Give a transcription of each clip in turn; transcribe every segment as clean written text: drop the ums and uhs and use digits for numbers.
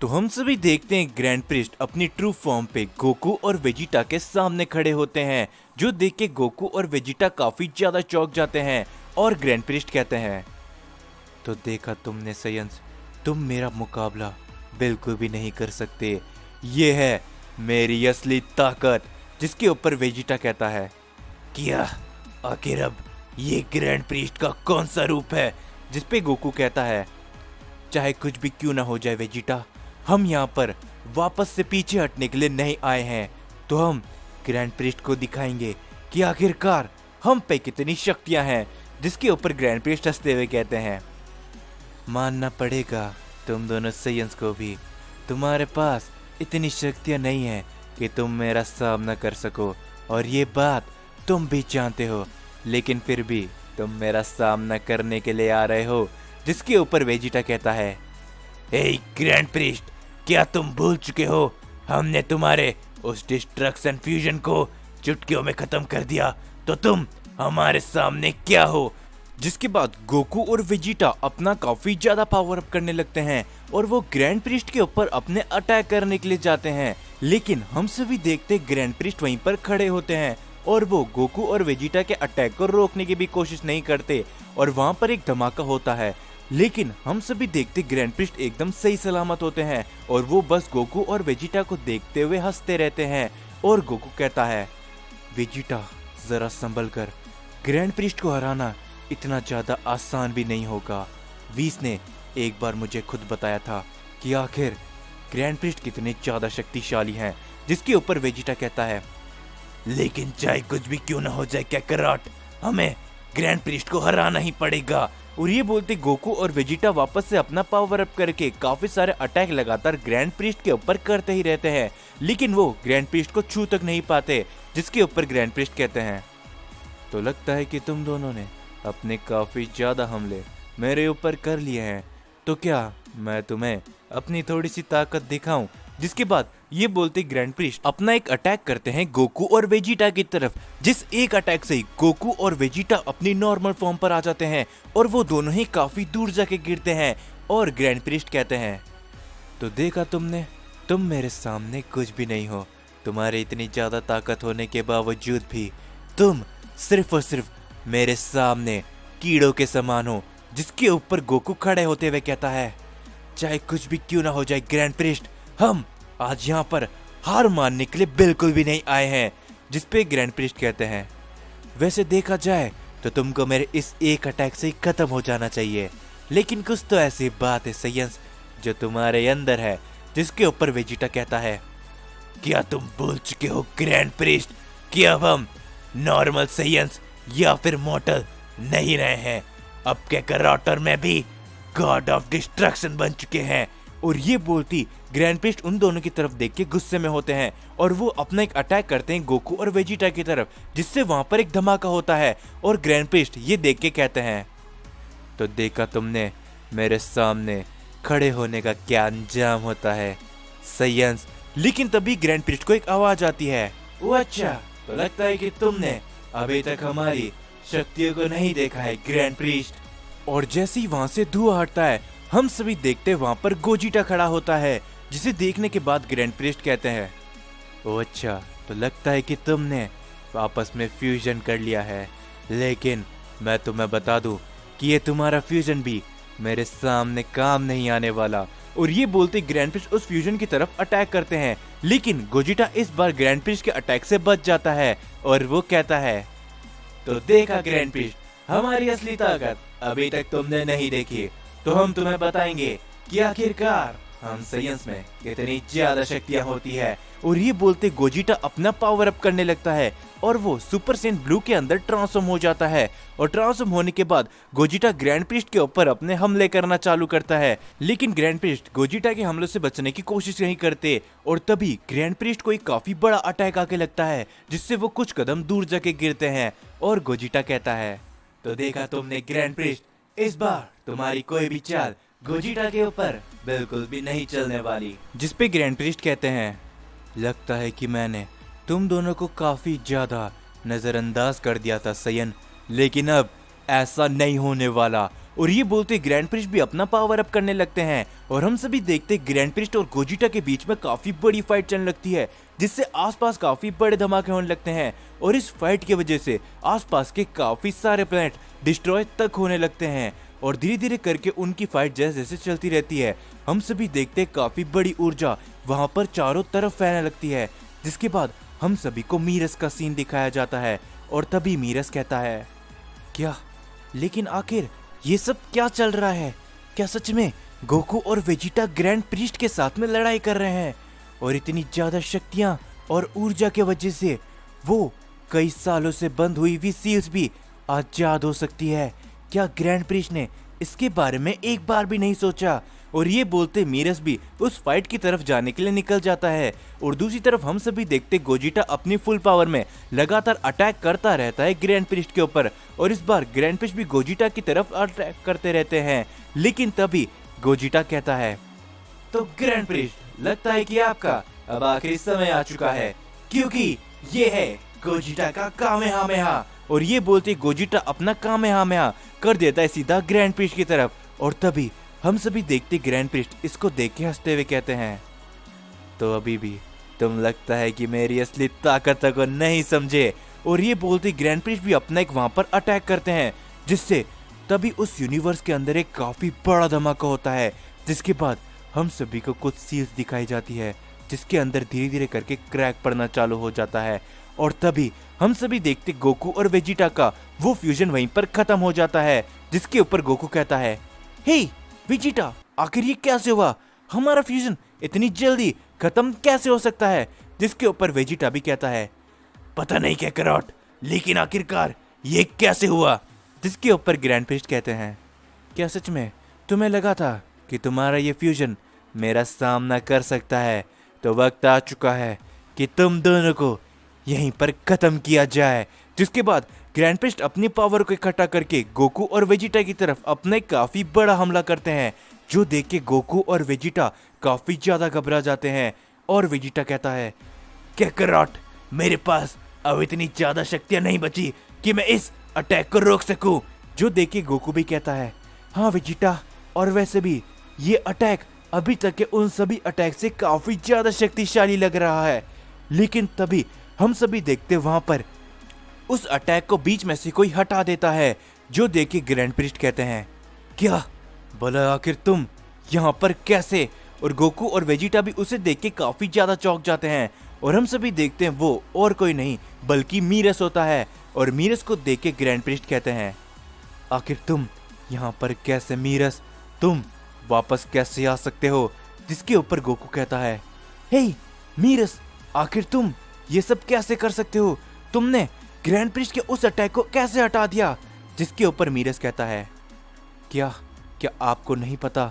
तो हम सभी देखते हैं ग्रैंड प्रिस्ट अपनी ट्रू फॉर्म पे गोकू और वेजिटा के सामने खड़े होते हैं, जो देख के गोकू और वेजिटा काफी ज्यादा चौंक जाते हैं। और ग्रैंड प्रिस्ट कहते हैं, तो देखा तुमने साइंस, तुम मेरा मुकाबला बिल्कुल भी नहीं कर सकते। ये है मेरी असली ताकत। जिसके ऊपर वेजिटा कहता है, क्या आखिर अब ये ग्रैंड प्रिस्ट का कौन सा रूप है? जिसपे गोकू कहता है, चाहे कुछ भी क्यों ना हो जाए वेजिटा, हम यहाँ पर वापस से पीछे हटने के लिए नहीं आए हैं। तो हम ग्रैंड प्रिस्ट को दिखाएंगे कि आखिरकार हम पे कितनी शक्तियां हैं। जिसके ऊपर ग्रैंड प्रिस्ट हंसते हुए कहते हैं, मानना पड़ेगा तुम दोनों साइंस को भी, तुम्हारे पास इतनी शक्तियां नहीं है कि तुम मेरा सामना कर सको, और ये बात तुम भी जानते हो, लेकिन फिर भी तुम मेरा सामना करने के लिए आ रहे हो। जिसके ऊपर वेजिटा कहता है, ए ग्रैंड प्रिस्ट, क्या तुम भूल चुके हो हमने तुम्हारे उस डिस्ट्रक्शन फ्यूजन को चुटकियों में खत्म कर दिया, तो तुम हमारे सामने क्या हो? जिसके बाद गोकू और वेजिटा अपना काफी ज्यादा पावर अप करने लगते हैं और वो ग्रैंड प्रिस्ट के ऊपर अपने अटैक करने के लिए जाते हैं। लेकिन हम सभी देखते ग्रैंड प्रिस्ट वहीं पर खड़े होते हैं और वो गोकू और वेजिटा के अटैक को रोकने की भी कोशिश नहीं करते, और वहां पर एक धमाका होता है। लेकिन हम सभी देखते ग्रैंड प्रिस्ट एकदम सही सलामत होते हैं और वो बस गोकू और वेजिटा को देखते हुए हंसते रहते हैं। और गोकू कहता है, वेजिटा जरा संभल कर, ग्रैंड प्रिस्ट को हराना इतना ज्यादा आसान भी नहीं होगा। वीस ने एक बार मुझे खुद बताया था कि आखिर ग्रैंड प्रिस्ट कितने ज्यादा शक्तिशाली हैं। जिसके ऊपर वेजिटा कहता है, लेकिन चाहे कुछ भी क्यों ना हो जाए कैकराट, हमें ग्रैंड प्रिस्ट को हराना ही पड़ेगा। और ये बोलते गोकू और वेजिटा वापस से अपना पावर अप करके काफी सारे अटैक लगातार ग्रैंड प्रिस्ट के ऊपर करते ही रहते हैं, लेकिन वो ग्रैंड प्रिस्ट को छू तक नहीं पाते। जिसके ऊपर ग्रैंड प्रिस्ट कहते हैं, तो लगता है कि तुम दोनों ने अपने काफी ज्यादा हमले मेरे ऊपर कर लिए हैं, तो क्या मैं तुम्हें अपनी थोड़ी सी ताकत दिखाऊं? जिसके बाद ये बोलते ग्रैंड प्रिस्ट अपना एक अटैक करते हैं गोकू और वेजिटा की तरफ। जिस एक अटैक से ही गोकू और वेजिटा अपनी नॉर्मल फॉर्म पर आ जाते हैं और वो दोनों ही काफी दूर जाके गिरते हैं। और ग्रैंड प्रिस्ट कहते हैं, तो देखा तुमने, तुम मेरे सामने कुछ भी नहीं हो। तुम्हारे इतनी ज्यादा ताकत होने के बावजूद भी तुम सिर्फ और सिर्फ मेरे सामने कीड़ों के समान हो। जिसके ऊपर गोकू खड़े होते हुए कहता है, चाहे कुछ भी क्यों ना हो जाए ग्रैंड प्रिस्ट, हम आज यहाँ पर हार मानने के लिए बिल्कुल भी नहीं आए हैं। जिसपे ग्रैंड प्रिस्ट कहते हैं, वैसे देखा जाए तो तुमको मेरे इस एक अटैक से ही खत्म हो जाना चाहिए, लेकिन कुछ तो ऐसी बात है साइंस जो तुम्हारे अंदर है। जिसके ऊपर वेजिटा कहता है, क्या तुम भूल चुके हो ग्रैंड प्रिस्ट कि अब हम नॉर्मल साइंस या फिर मॉर्टल नहीं रहे हैं, अब कैकराट और मैं भी गॉड ऑफ डिस्ट्रक्शन बन चुके हैं। और ये बोलती ग्रैंड प्रिस्ट उन दोनों की तरफ देख के गुस्से में होते हैं और वो अपना एक अटैक करते हैं गोकू और वेजिटा की तरफ, जिससे वहां पर एक धमाका होता है। और ग्रैंड प्रिस्ट ये देख के कहते हैं, तो देखा तुमने मेरे सामने खड़े होने का क्या अंजाम होता है साइंस। लेकिन तभी ग्रैंड प्रिस्ट को एक आवाज आती है, वो अच्छा, तो लगता है कि तुमने अभी तक हमारी शक्तियों को नहीं देखा है ग्रैंड प्रिस्ट। और जैसे ही वहां से धुआं हटता है, हम सभी देखते वहां पर गोजिटा खड़ा होता है, जिसे देखने के बाद ग्रैंड प्रिस्ट कहते हैं, ओ अच्छा, तो लगता है कि तुमने आपस में फ्यूजन कर लिया है, लेकिन मैं तुम्हें बता दूं कि ये तुम्हारा फ्यूजन भी मेरे सामने काम नहीं आने वाला। और ये बोलते ग्रैंड प्रिस्ट उस फ्यूजन की तरफ अटैक करते हैं, लेकिन गोजिटा इस बार ग्रैंड प्रिस्ट के अटैक से बच जाता है और वो कहता है, तो देखा ग्रैंड प्रिस्ट, हमारी असली ताकत अभी तक तुमने नहीं देखी, तो हम तुम्हें बताएंगे कि आखिरकार हम साइंस में कितनी ज्यादा शक्तियां होती है। और ये बोलते गोजिटा अपना पावर अप करने लगता है और वो सुपर सेंट ब्लू के अंदर ट्रांसफॉर्म हो जाता है। और ट्रांसफॉर्म होने के बाद गोजिटा ग्रैंड प्रिस्ट के ऊपर अपने हमले करना चालू करता है, लेकिन ग्रैंड प्रिस्ट गोजिटा के हमलों से बचने की कोशिश नहीं करते। और तभी ग्रैंड प्रिस्ट को एक काफी बड़ा अटैक आके लगता है, जिससे वो कुछ कदम दूर जाके गिरते हैं। और गोजिटा कहता है, तो देखा तुमने ग्रैंड प्रिस्ट, इस बार तुम्हारी कोई भी चाल गोजिटा के ऊपर बिल्कुल भी नहीं चलने वाली। जिसपे ग्रैंड प्रिस्ट कहते हैं, लगता है कि मैंने तुम दोनों को काफी ज्यादा नजरअंदाज कर दिया था सयन, लेकिन अब ऐसा नहीं होने वाला। और ये बोलते ग्रैंड प्रिस्ट भी अपना पावर अप करने लगते हैं और हम सभी देखते ग्रैंड प्रिस्ट और गोजिटा के बीच में काफी बड़ी फाइट चलने लगती है, जिससे आसपास काफी बड़े धमाके होने लगते हैं और इस फाइट की वजह से आसपास के काफी सारे प्लैनेट डिस्ट्रॉय तक होने लगते हैं और धीरे धीरे करके उनकी फाइट जैसे जैसे चलती रहती है हम सभी देखते काफी बड़ी ऊर्जा वहां पर चारों तरफ फैलने लगती है, जिसके बाद हम सभी को मीरस का सीन दिखाया जाता है और तभी मीरस कहता है, क्या लेकिन आखिर ये सब क्या चल रहा है? क्या सच में गोकू और वेजिटा ग्रैंड प्रीस्ट के साथ में लड़ाई कर रहे हैं और इतनी ज्यादा शक्तियां और ऊर्जा के वजह से वो कई सालों से बंद हुई हुई सील्स भी आजाद हो सकती है? क्या ग्रैंड प्रीस्ट ने इसके बारे में एक बार भी नहीं सोचा? और ये बोलते मीरस भी उस फाइट की तरफ जाने के लिए निकल जाता है और दूसरी तरफ हम सभी देखते गोजिटा अपनी फुल पावर में लगातार अटैक करता रहता है ग्रैंड प्रीस्ट के ऊपर और इस बार ग्रैंड प्रीस्ट भी गोजिटा की तरफ अटैक करते रहते हैं, लेकिन तभी गोजिटा कहता है, तो ग्रैंड प्रीस्ट लगता है कि आपका अब आखिरी समय आ चुका है, क्योंकि ये है गोजिटा का कामेहामेहा। और ये बोलते गोजिटा अपना कामेहामेहा कर देता है सीधा ग्रैंड प्रीस्ट की तरफ और तभी हम सभी देखते ग्रैंड प्रीस्ट इसको देख के हंसते हुए कहते हैं, तो अभी भी तुम लगता है कि मेरी असली ताकत को नहीं समझे। और ये बोलते ग्रैंड प्रीस्ट भी अपना एक वहां पर अटैक करते हैं, जिससे तभी उस यूनिवर्स के अंदर एक काफी बड़ा धमाका होता है, जिसके बाद हम सभी को कुछ सील्स दिखाई जाती है जिसके अंदर धीरे धीरे करके क्रैक पड़ना चालू हो जाता है और तभी हम सभी देखते गोकू और वेजिटा का वो फ्यूजन वहीं पर खत्म हो जाता है, जिसके ऊपर गोकू कहता है, हे वेजिटा, आखिर ये कैसे हुआ? हमारा फ्यूजन इतनी जल्दी खत्म कैसे हो सकता है? जिसके ऊपर वेजिटा भी कहता है, पता नहीं क्या करॉट, लेकिन आखिरकार ये कैसे हुआ? जिसके ऊपर ग्रैंड प्रीस्ट कहते हैं, क्या सच में तुम्हें लगा था कि तुम्हारा ये फ्यूजन मेरा सामना कर सकता है? तो वक्त आ चुका है कि तुम दोनों को यहीं पर खत्म किया जाए। जिसके बाद ग्रैंड प्रीस्ट अपनी पावर को इकट्ठा करके गोकू और वेजिटा की तरफ अपने काफी बड़ा हमला करते हैं, जो देख के गोकू और वेजिटा काफी ज्यादा घबरा जाते हैं और वेजिटा कहता है, कैकरॉट, मेरे पास अब इतनी ज्यादा शक्तियां नहीं बची कि मैं इस अटैक को रोक सकूं। जो देख के गोकू भी कहता है, हाँ वेजिटा, और वैसे भी ये अटैक अभी तक के उन सभी अटैक से काफी ज्यादा शक्तिशाली लग रहा है। लेकिन तभी हम सभी देखते वहां पर उस अटैक को बीच में से कोई हटा देता है, जो देख के ग्रैंड प्रीस्ट कहते हैं, क्या बोला आखिर तुम यहाँ पर कैसे? और गोकू और वेजिटा भी उसे देख के काफी ज्यादा चौंक जाते हैं और हम सभी देखते हैं वो और कोई नहीं बल्कि मीरस होता है और मीरस को देख के ग्रैंड प्रीस्ट कहते हैं, आखिर तुम यहाँ पर कैसे मीरस? तुम वापस कैसे आ सकते हो? जिसके ऊपर गोकू कहता है, हे मीरस, आखिर तुम ये सब कैसे कर सकते हो? तुमने ग्रैंड प्रीस्ट के उस अटैक को कैसे हटा दिया? जिसके ऊपर मीरस कहता है, क्या आपको नहीं पता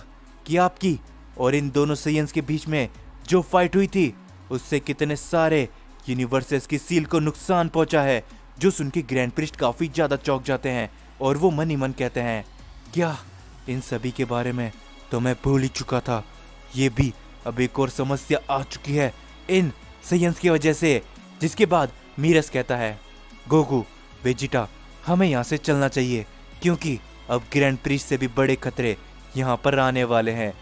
कि आपकी और इन दोनों साइयंस के बीच में जो फाइट हुई थी उससे कितने सारे यूनिवर्सेस की सील को नुकसान पहुंचा है? जो सुन के ग्रैंड प्रीस्ट काफी ज्यादा चौंक जाते हैं और वो मन ही मन कहते हैं, क्या इन सभी के बारे में तो मैं भूल ही चुका था। ये भी अब एक और समस्या आ चुकी है इन साइयंस की वजह से। जिसके बाद मीरस कहता है, गोकू, वेजिटा, हमें यहाँ से चलना चाहिए क्योंकि अब ग्रैंड प्रीस्ट से भी बड़े खतरे यहाँ पर आने वाले हैं।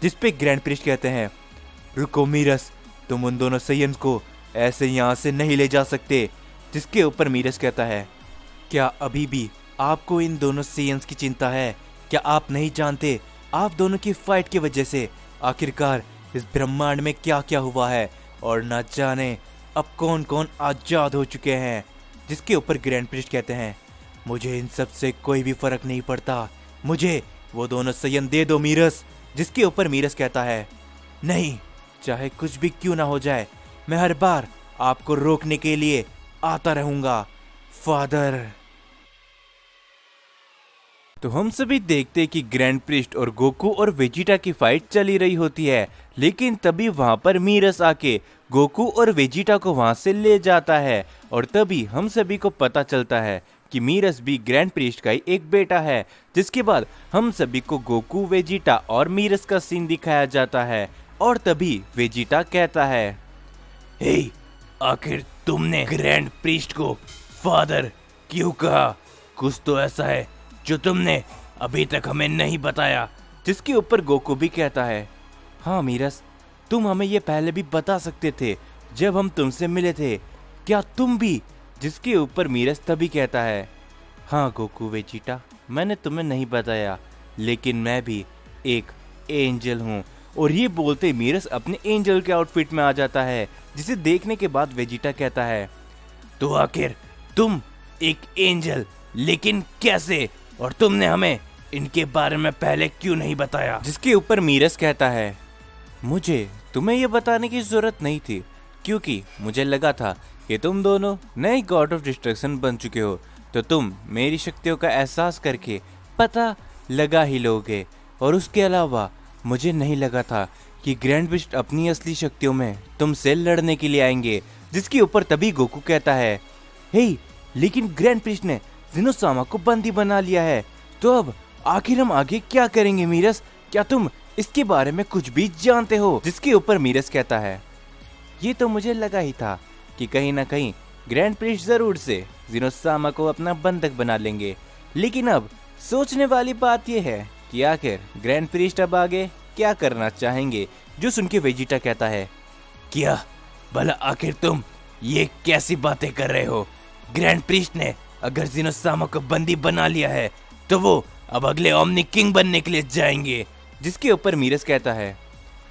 जिस पे ग्रैंड प्रीस्ट कहते हैं, रुको मीरस, तुम उन दोनों साइयंस को ऐसे यहाँ से नहीं ले जा सकते। जिसके ऊपर मीरस कहता है, क्या अभी भी आपको इन दोनों साइयंस की चिंता है? क्या आप नहीं जानते आप दोनों की फाइट की वजह से आखिरकार इस ब्रह्मांड में क्या क्या हुआ है और ना जाने अब कौन कौन आजाद हो चुके हैं? जिसके ऊपर ग्रैंड प्रीस्ट कहते हैं, मुझे इन सब से कोई भी फर्क नहीं पड़ता, मुझे वो दोनों साइयन दे दो मीरस। जिसके ऊपर मीरस कहता है, नहीं, चाहे कुछ भी क्यों ना हो जाए, मैं हर बार आपको रोकने के लिए आता रहूंगा फादर। तो हम सभी देखते कि ग्रैंड प्रीस्ट और गोकू और वेजिटा की फाइट चली रही होती है, लेकिन तभी वहां पर मीरस आके गोकू और वेजिटा को वहां से ले जाता है और तभी हम सभी को पता चलता है कि मीरस भी ग्रैंड प्रीस्ट का ही एक बेटा है। जिसके बाद हम सभी को गोकू, वेजिटा और मीरस का सीन दिखाया जाता है और तभी वेजिटा कहता है, हे, आखिर तुमने ग्रैंड प्रीस्ट को फादर क्यों कहा? कुछ तो ऐसा है जो तुमने अभी तक हमें नहीं बताया। जिसके ऊपर गोकू भी कहता है, हाँ मीरस, तुम हमें ये पहले भी बता सकते थे जब हम तुमसे मिले थे। क्या तुम भी? जिसके ऊपर मीरस तभी कहता है, हाँ गोकू वेजिटा, मैंने तुम्हें नहीं बताया, लेकिन मैं भी एक एंजल हूँ। और ये बोलते मीरस अपने एंजल के आउटफिट में आ जाता है, जिसे देखने के बाद वेजिटा कहता है, तो आखिर तुम एक एंजल, लेकिन कैसे? और तुमने हमें इनके बारे में पहले क्यों नहीं बताया? जिसके ऊपर मीरस कहता है, मुझे तुम्हें ये बताने की जरूरत नहीं थी, क्योंकि मुझे लगा था कि तुम दोनों नए गॉड ऑफ डिस्ट्रक्शन बन चुके हो, तो तुम मेरी शक्तियों का एहसास करके पता लगा ही लोगे। और उसके अलावा मुझे नहीं लगा था कि ग्रैंड बिस्ट अपनी असली शक्तियों में तुमसे लड़ने के लिए आएंगे। जिसके ऊपर तभी गोकू कहता है, हे, लेकिन ग्रैंड बिस्ट ने जिनोसामा को बंदी बना लिया है, तो अब आखिर हम आगे क्या करेंगे मीरस? क्या तुम इसके बारे में कुछ भी जानते हो? जिसके ऊपर मीरस कहता है, ये तो मुझे लगा ही था कि कहीं ना कहीं ग्रैंड प्रिस्ट जरूर से जिनोसामा को अपना बंधक बना लेंगे, लेकिन अब सोचने वाली बात यह है कि आखिर ग्रैंड प्रिस्ट अब आगे क्या करना चाहेंगे। जो सुन के वेजिटा कहता है, क्या भला आखिर तुम ये कैसी बातें कर रहे हो? ग्रैंड प्रिस्ट ने अगर जिनोसामा को बंदी बना लिया है तो वो अब अगले ओमनी किंग बनने के लिए जाएंगे। जिसके ऊपर मीरस कहता है,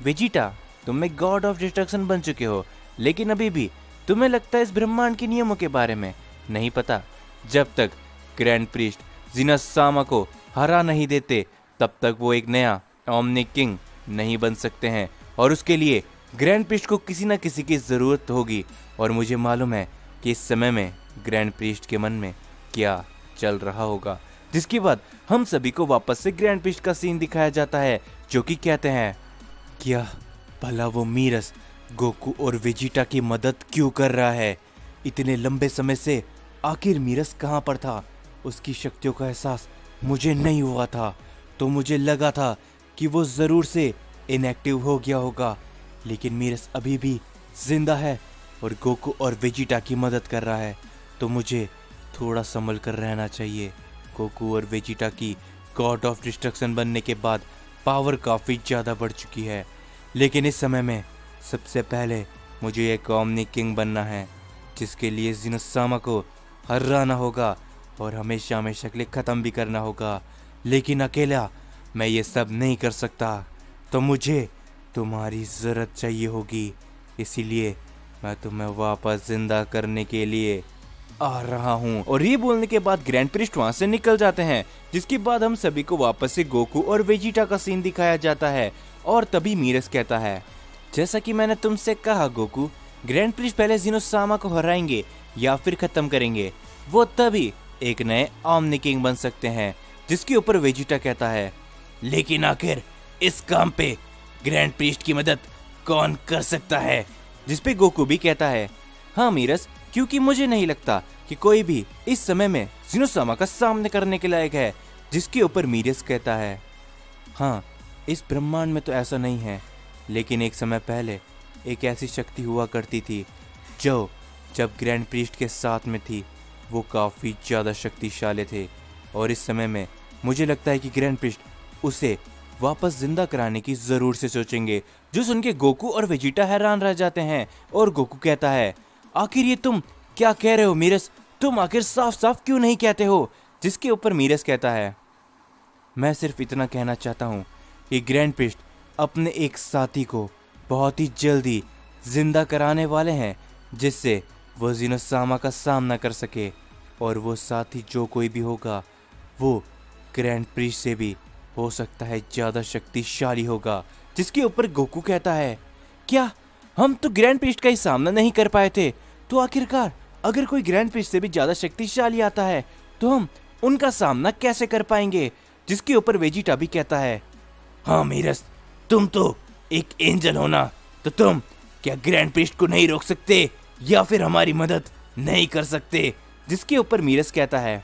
वेजिटा, तुम एक गॉड ऑफ डिस्ट्रक्शन बन चुके हो, लेकिन अभी भी तुम्हें लगता है इस ब्रह्मांड के नियमों के बारे में नहीं पता। जब तक ग्रैंड प्रिस्ट जिनोसामा को हरा नहीं देते, तब तक वो एक नया ओमनी किंग नहीं बन सकते हैं, और उसके लिए ग्रैंड प्रिस्ट को किसी न किसी की ज़रूरत होगी। और मुझे मालूम है कि इस समय में ग्रैंड प्रिस्ट के मन में क्या चल रहा होगा। जिसके बाद हम सभी को वापस से ग्रैंड प्रिस्ट का सीन दिखाया जाता है, जो कि कहते हैं, क्या भला वो मीरस गोकू और वेजिटा की मदद क्यों कर रहा है? इतने लंबे समय से आखिर मीरस कहाँ पर था? उसकी शक्तियों का एहसास मुझे नहीं हुआ था, तो मुझे लगा था कि वो ज़रूर से इनएक्टिव हो गया होगा, लेकिन मीरस अभी भी जिंदा है और गोकू और वेजिटा की मदद कर रहा है, तो मुझे थोड़ा संभल कर रहना चाहिए। गोकू और वेजिटा की गॉड ऑफ डिस्ट्रक्शन बनने के बाद पावर काफ़ी ज़्यादा बढ़ चुकी है, लेकिन इस समय में सबसे पहले मुझे एक ओमनी किंग बनना है, जिसके लिए जिनोसामा को हराना होगा और हमेशा हमेशा के लिए ख़त्म भी करना होगा। लेकिन अकेला मैं ये सब नहीं कर सकता, तो मुझे तुम्हारी ज़रूरत चाहिए होगी, इसीलिए मैं तुम्हें वापस जिंदा करने के लिए आ रहा हूँ। और ये बोलने के बाद ग्रैंड प्रिस्ट वहाँ से निकल जाते हैं, जिसके बाद हम सभी को वापस से गोकू और वेजिटा का सीन दिखाया जाता है। और तभी मीरस कहता है, जैसा कि मैंने तुमसे कहा गोकू, ग्रैंड प्रिस्ट पहले जिनोसामा को हराएंगे या फिर खत्म करेंगे, वो तभी एक नए ओमनी किंग बन सकते हैं। जिसके ऊपर वेजिटा कहता है, लेकिन आखिर इस काम पे ग्रैंड प्रिस्ट की मदद कौन कर सकता है? जिस पे गोकू भी कहता है, हाँ मीरस, क्योंकि मुझे नहीं लगता कि कोई भी इस समय में जिनोसामा का सामना करने के लायक है। जिसके ऊपर मीरस कहता है, हाँ, इस ब्रह्मांड में तो ऐसा नहीं है, लेकिन एक समय पहले एक ऐसी शक्ति हुआ करती थी जो जब ग्रैंड प्रिस्ट के साथ में थी वो काफ़ी ज़्यादा शक्तिशाली थे, और इस समय में मुझे लगता है कि ग्रैंड प्रिस्ट उसे वापस जिंदा कराने की ज़रूर से सोचेंगे। जो सुन के गोकू और वेजिटा हैरान रह जाते हैं, और गोकू कहता है, आखिर ये तुम क्या कह रहे हो मीरस? तुम आखिर साफ साफ क्यों नहीं कहते हो? जिसके ऊपर मीरस कहता है, मैं सिर्फ इतना कहना चाहता हूँ कि ग्रैंड प्रिस्ट अपने एक साथी को बहुत ही जल्दी जिंदा कराने वाले हैं, जिससे वो जिनोसामा का सामना कर सके, और वो साथी जो कोई भी होगा वो ग्रैंड प्रिस्ट से भी हो सकता है ज़्यादा शक्तिशाली होगा। जिसके ऊपर गोकू कहता है, क्या हम तो ग्रैंड प्रिस्ट का ही सामना नहीं कर पाए थे, तो आखिरकार अगर कोई ग्रैंड प्रिस्ट से भी ज़्यादा शक्तिशाली आता है तो हम उनका सामना कैसे कर पाएंगे? जिसके ऊपर वेजिटा भी कहता है, हाँ मीरस, तुम तो एक एंजल हो ना, तो तुम क्या ग्रैंड प्रिस्ट को नहीं रोक सकते या फिर हमारी मदद नहीं कर सकते? जिसके ऊपर मीरस कहता है,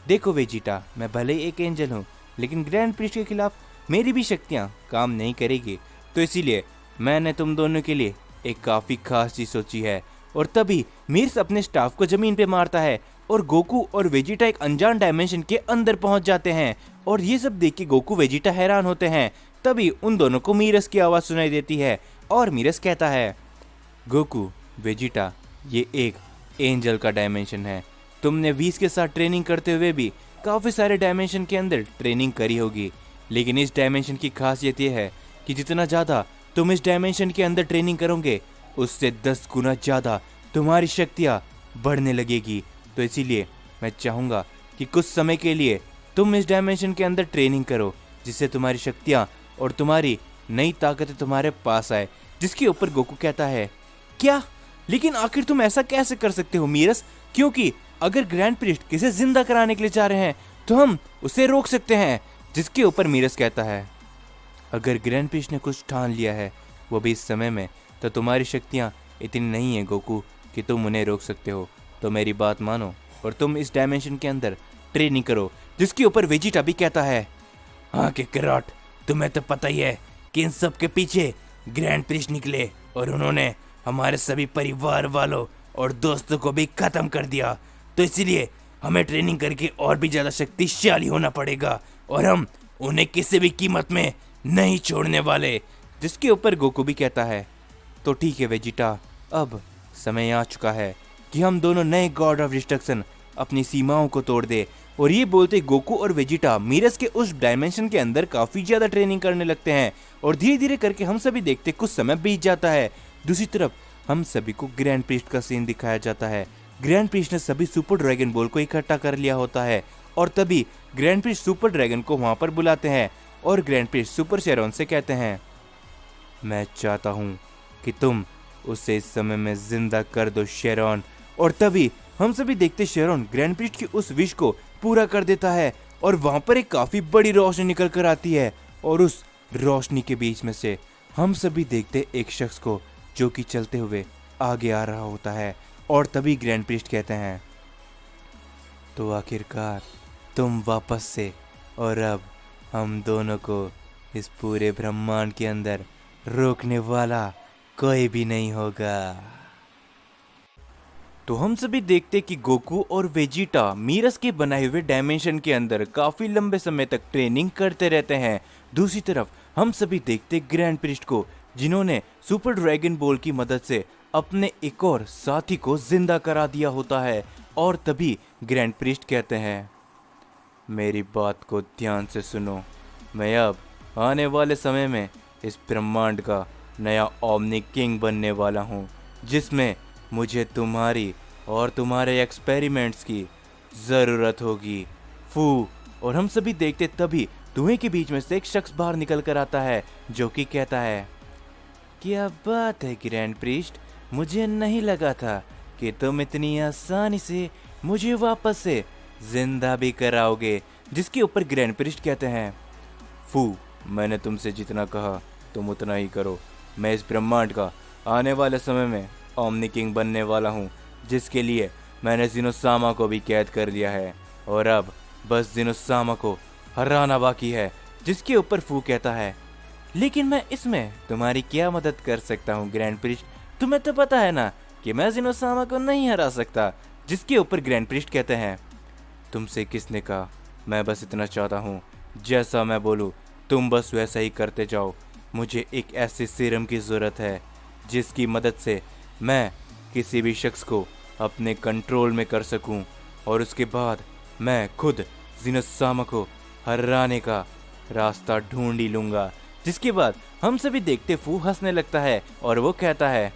देखो वेजिटा, मैं भले ही एक एंजल हूँ, लेकिन ग्रैंड प्रिस्ट के खिलाफ मेरी भी शक्तियाँ काम नहीं करेगी, तो इसीलिए मैंने तुम दोनों के लिए एक काफ़ी खास चीज़ सोची है। और तभी मीरस अपने स्टाफ को ज़मीन पे मारता है, और गोकू और वेजिटा एक अनजान डायमेंशन के अंदर पहुंच जाते हैं। और ये सब देख के गोकू वेजिटा हैरान होते हैं। तभी उन दोनों को मीरस की आवाज़ सुनाई देती है और मीरस कहता है, गोकू वेजिटा, ये एक एंजल का डायमेंशन है। तुमने 20 के साथ ट्रेनिंग करते हुए भी काफ़ी सारे डायमेंशन के अंदर ट्रेनिंग करी होगी, लेकिन इस डायमेंशन की खासियत ये है कि जितना ज़्यादा तुम इस डायमेंशन के अंदर ट्रेनिंग करोगे, उससे 10 गुना ज़्यादा तुम्हारी शक्तियाँ बढ़ने लगेगी। तो इसीलिए मैं चाहूँगा कि कुछ समय के लिए तुम इस डायमेंशन के अंदर ट्रेनिंग करो, जिससे तुम्हारी शक्तियाँ और तुम्हारी नई ताकतें तुम्हारे पास आए। जिसके ऊपर गोकू कहता है, क्या? लेकिन आखिर तुम ऐसा कैसे कर सकते हो मीरस? क्योंकि अगर ग्रैंड प्रिस्ट किसे जिंदा कराने के लिए जा रहे हैं तो हम उसे रोक सकते हैं। जिसके ऊपर मीरस कहता है, अगर ग्रैंड प्रिस्ट ने कुछ ठान लिया है, वो भी इस समय में, तो तुम्हारी शक्तियाँ इतनी नहीं है गोकू कि तुम उन्हें रोक सकते हो। तो मेरी बात मानो और तुम इस डायमेंशन के अंदर ट्रेनिंग करो। जिसके ऊपर वेजिटा भी कहता है, हाँ किकराट, तुम्हें तो पता ही है कि इन सब के पीछे ग्रैंड प्रिस्ट निकले और उन्होंने हमारे सभी परिवार वालों और दोस्तों को भी खत्म कर दिया। तो इसलिए हमें ट्रेनिंग करके और भी ज़्यादा शक्तिशाली होना पड़ेगा और हम उन्हें किसी भी कीमत में नहीं छोड़ने वाले। जिसके ऊपर गोकू भी कहता है, तो ठीक है वेजिटा, अब समय आ चुका है कि हम दोनों नए गॉड ऑफ डिस्ट्रक्शन अपनी सीमाओं को तोड़ दे। और ये बोलते गोकू और वेजिटा मीरस के उस डायमेंशन के अंदर काफ़ी ज़्यादा ट्रेनिंग करने लगते हैं। और धीरे धीरे करके हम सभी देखते कुछ समय बीत जाता है। दूसरी तरफ हम सभी को ग्रैंड प्रिस्ट का सीन दिखाया जाता है। ग्रैंड प्रिस्ट ने सभी सुपर ड्रैगन बॉल को इकट्ठा कर लिया होता है और तभी ग्रैंड प्रिस्ट सुपर ड्रैगन को वहाँ पर बुलाते हैं और ग्रैंड प्रिस्ट सुपर शेरॉन से कहते हैं, मैं चाहता हूँ कि तुम उसे इस समय में जिंदा कर दो शेरॉन। और तभी हम सभी देखते शेरॉन ग्रैंड प्रिस्ट की उस विश को पूरा कर देता है और वहाँ पर एक काफ़ी बड़ी रोशनी निकल कर आती है। और उस रोशनी के बीच में से हम सभी देखते एक शख्स को जो कि चलते हुए आगे आ रहा होता है। और तभी ग्रैंड प्रिस्ट कहते हैं, तो आखिरकार तुम वापस से, और अब हम दोनों को इस पूरे ब्रह्मांड के अंदर रोकने वाला कोई भी नहीं होगा। तो हम सभी देखते कि गोकू और वेजिटा मीरस के बनाए हुए डायमेंशन के अंदर काफी लंबे समय तक ट्रेनिंग करते रहते हैं। दूसरी तरफ हम सभी देखते ग्रैंड प्रिस्ट को, जिन्होंने सुपर ड्रैगन बॉल की मदद से अपने एक और साथी को जिंदा करा दिया होता है। और तभी ग्रैंड प्रिस्ट कहते हैं, मेरी बात को ध्यान से सुनो, मैं अब आने वाले समय में इस ब्रह्मांड का नया ओमनी किंग बनने वाला हूँ, जिसमें मुझे तुम्हारी और तुम्हारे एक्सपेरिमेंट्स की ज़रूरत होगी। फू। और हम सभी देखते तभी धुएं के बीच में से एक शख्स बाहर निकल कर आता है जो कि कहता है, क्या बात है ग्रैंड प्रिस्ट, मुझे नहीं लगा था कि तुम इतनी आसानी से मुझे वापस से जिंदा भी कराओगे। जिसके ऊपर ग्रैंड प्रिस्ट कहते हैं, फू, मैंने तुमसे जितना कहा तुम उतना ही करो। मैं इस ब्रह्मांड का आने वाले समय में ओमनी किंग बनने वाला हूँ, जिसके लिए मैंने जिनोसामा को भी कैद कर लिया है और अब बस जिनोसामा को हराना बाकी है। जिसके ऊपर फू कहता है, लेकिन मैं इसमें तुम्हारी क्या मदद कर सकता हूँ ग्रैंड प्रिस्ट, तुम्हें तो पता है ना कि मैं जिनोसामा को नहीं हरा सकता। जिसके ऊपर ग्रैंड प्रिस्ट कहते हैं, तुमसे किसने कहा, मैं बस इतना चाहता हूँ जैसा मैं बोलूँ तुम बस वैसा ही करते जाओ। मुझे एक ऐसे सीरम की ज़रूरत है जिसकी मदद से मैं किसी भी शख्स को अपने कंट्रोल में कर सकूं और उसके बाद मैं खुद जिनोसामा को हराने का रास्ता ढूंढ ही लूँगा। जिसके बाद हम सभी देखते फू हंसने लगता है और वो कहता है,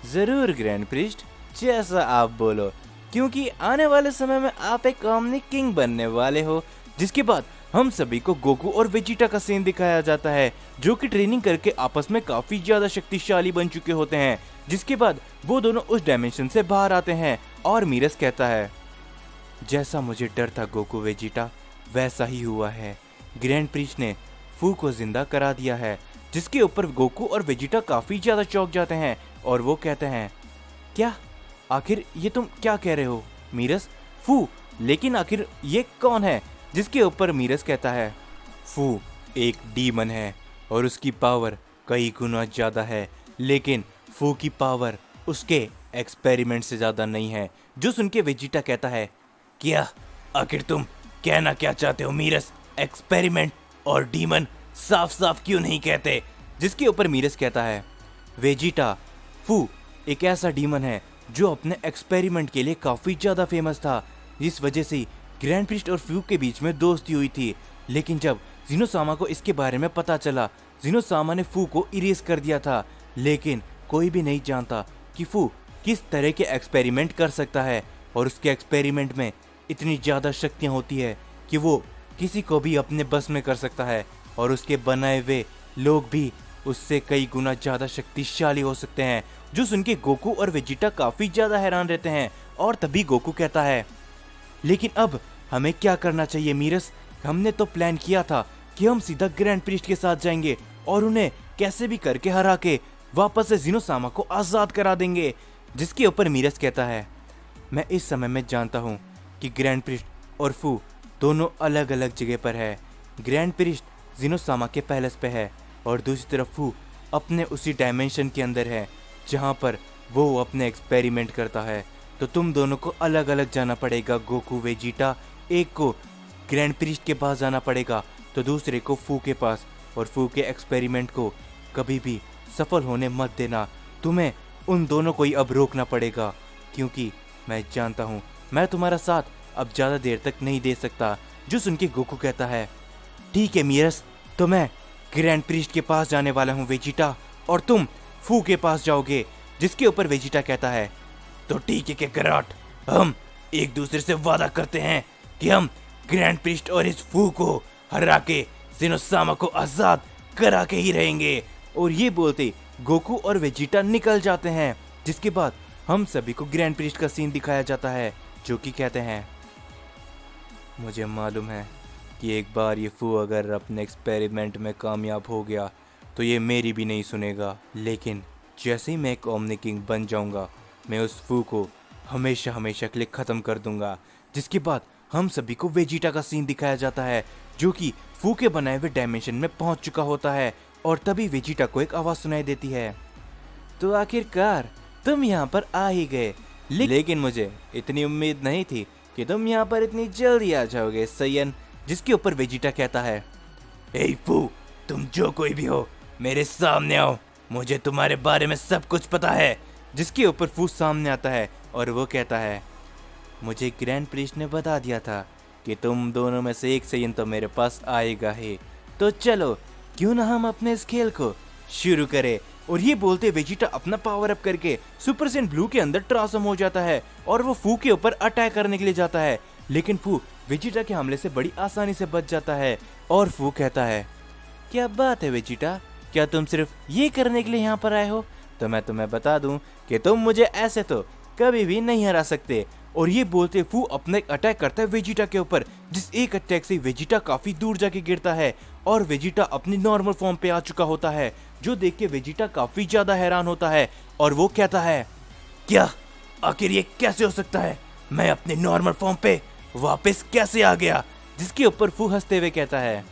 ज़रूर ग्रैंड प्रिस्ट, जैसा आप बोलो, क्योंकि आने वाले समय में आप एक ओमनी किंग बनने वाले हो। जिसके बाद हम सभी को गोकू और वेजिटा का सीन दिखाया जाता है, जो कि ट्रेनिंग करके आपस में काफी ज्यादा शक्तिशाली बन चुके होते हैं। जिसके बाद वो दोनों उस डायमेंशन से बाहर आते हैं और मीरस कहता है, जैसा मुझे डर था गोकू वेजिटा, वैसा ही हुआ है। ग्रैंड प्रिस्ट ने फू को जिंदा करा दिया है। जिसके ऊपर गोकू और वेजिटा काफी ज्यादा चौंक जाते हैं और वो कहते हैं, क्या? आखिर ये तुम क्या कह रहे हो मीरस? फू, लेकिन आखिर ये कौन है? जिसके ऊपर मीरस कहता है, फू एक डीमन है और उसकी पावर कई गुना ज़्यादा है, लेकिन फू की पावर उसके एक्सपेरिमेंट से ज़्यादा नहीं है। जो सुन के वेजिटा कहता है, क्या आखिर तुम कहना क्या चाहते हो मीरस? एक्सपेरिमेंट और डीमन साफ साफ क्यों नहीं कहते? जिसके ऊपर मीरस कहता है, वेजिटा, फू एक ऐसा डीमन है जो अपने एक्सपेरिमेंट के लिए काफी ज्यादा फेमस था। इस वजह से ग्रैंड प्रिस्ट और फ्यू के बीच में दोस्ती हुई थी। लेकिन जब जिनोसामा को इसके बारे में पता चला, जिनोसामा ने फू को इरेज कर दिया था। लेकिन कोई भी नहीं जानता कि फू किस तरह के एक्सपेरिमेंट कर सकता है, और उसके एक्सपेरिमेंट में इतनी ज़्यादा शक्तियाँ होती है कि वो किसी को भी अपने बस में कर सकता है, और उसके बनाए हुए लोग भी उससे कई गुना ज़्यादा शक्तिशाली हो सकते हैं। जो सुन के गोकू और वेजिटा काफ़ी ज़्यादा हैरान रहते हैं। और तभी गोकू कहता है, लेकिन अब हमें क्या करना चाहिए मीरस? हमने तो प्लान किया था कि हम सीधा ग्रैंड प्रिस्ट के साथ जाएंगे और उन्हें कैसे भी करके हरा के वापस से जिनोसामा को आज़ाद करा देंगे। जिसके ऊपर मीरस कहता है, मैं इस समय में जानता हूँ कि ग्रैंड प्रिस्ट और फू दोनों अलग अलग जगह पर है। ग्रैंड प्रिस्ट जिनोसामा के पैलेस पे है और दूसरी तरफ फू अपने उसी डायमेंशन के अंदर है जहाँ पर वो अपने एक्सपेरिमेंट करता है। तो तुम दोनों को अलग अलग जाना पड़ेगा गोकू वेजिटा। एक को ग्रैंड प्रिस्ट के पास जाना पड़ेगा तो दूसरे को फू के पास। और फू के एक्सपेरिमेंट को कभी भी सफल होने मत देना। तुम्हें उन दोनों को ही अब रोकना पड़ेगा, क्योंकि मैं जानता हूँ मैं तुम्हारा साथ अब ज़्यादा देर तक नहीं दे सकता। जो सुन के गोकू कहता है, ठीक है मीरस, तो मैं ग्रैंड प्रिस्ट के पास जाने वाला हूँ वेजिटा, और तुम फू के पास जाओगे। जिसके ऊपर वेजिटा कहता है, तो ठीक है कैकारॉट, हम एक दूसरे से वादा करते हैं कि हम ग्रैंड प्रिस्ट और इस फू को हरा के जिनोसामा को आजाद करा के ही रहेंगे। और ये बोलते गोकू और वेजिटा निकल जाते हैं। जिसके बाद हम सभी को ग्रैंड प्रिस्ट का सीन दिखाया जाता है, जो कि कहते हैं, मुझे मालूम है कि एक बार ये फू अगर अपने एक्सपेरिमेंट में कामयाब हो गया तो ये मेरी भी नहीं सुनेगा। लेकिन जैसे ही मैं एक ओमनी किंग बन जाऊंगा, मैं उस फू को हमेशा हमेशा के लिए ख़त्म कर दूंगा। जिसके बाद हम सभी को वेजिटा का सीन दिखाया जाता है, जो कि फू के बनाए हुए डायमेंशन में पहुंच चुका होता है। और तभी वेजिटा को एक आवाज़ सुनाई देती है, तो आखिरकार तुम यहाँ पर आ ही गए, लेकिन मुझे इतनी उम्मीद नहीं थी कि तुम यहाँ पर इतनी जल्दी आ जाओगे सैयन। जिसके ऊपर वेजिटा कहता है, ए फू, तुम जो कोई भी हो मेरे सामने आओ, मुझे तुम्हारे बारे में सब कुछ पता है। जिसके ऊपर फू सामने आता है और वो कहता है, मुझे ग्रैंड प्रिस्ट ने बता दिया था कि तुम दोनों में से एक सैयन तो मेरे पास आएगा ही, तो चलो क्यों ना हम अपने इस खेल को शुरू करें। और ये बोलते वेजिटा अपना पावर अप करके सुपर सैयन ब्लू के अंदर ट्रांसफॉर्म हो जाता है और वो फू के ऊपर अटैक करने के लिए जाता है। लेकिन फू वेजिटा के हमले से बड़ी आसानी से बच जाता है। और फू कहता है, क्या बात है वेजिटा, क्या तुम सिर्फ ये करने के लिए यहाँ पर आए हो? तो मैं तुम्हें बता दूं कि तुम मुझे ऐसे तो कभी भी नहीं हरा सकते। और ये बोलते फू अपना एक अटैक करता है वेजिटा के ऊपर, जिस एक अटैक से वेजिटा काफी दूर जाके गिरता है और वेजिटा अपनी नॉर्मल फॉर्म पे आ चुका होता है। जो देख के वेजिटा काफी ज्यादा हैरान होता है और वो कहता है, क्या आखिर ये कैसे हो सकता है? मैं अपने नॉर्मल फॉर्म पे वापस कैसे आ गया? जिसके ऊपर फू हंसते हुए कहता है,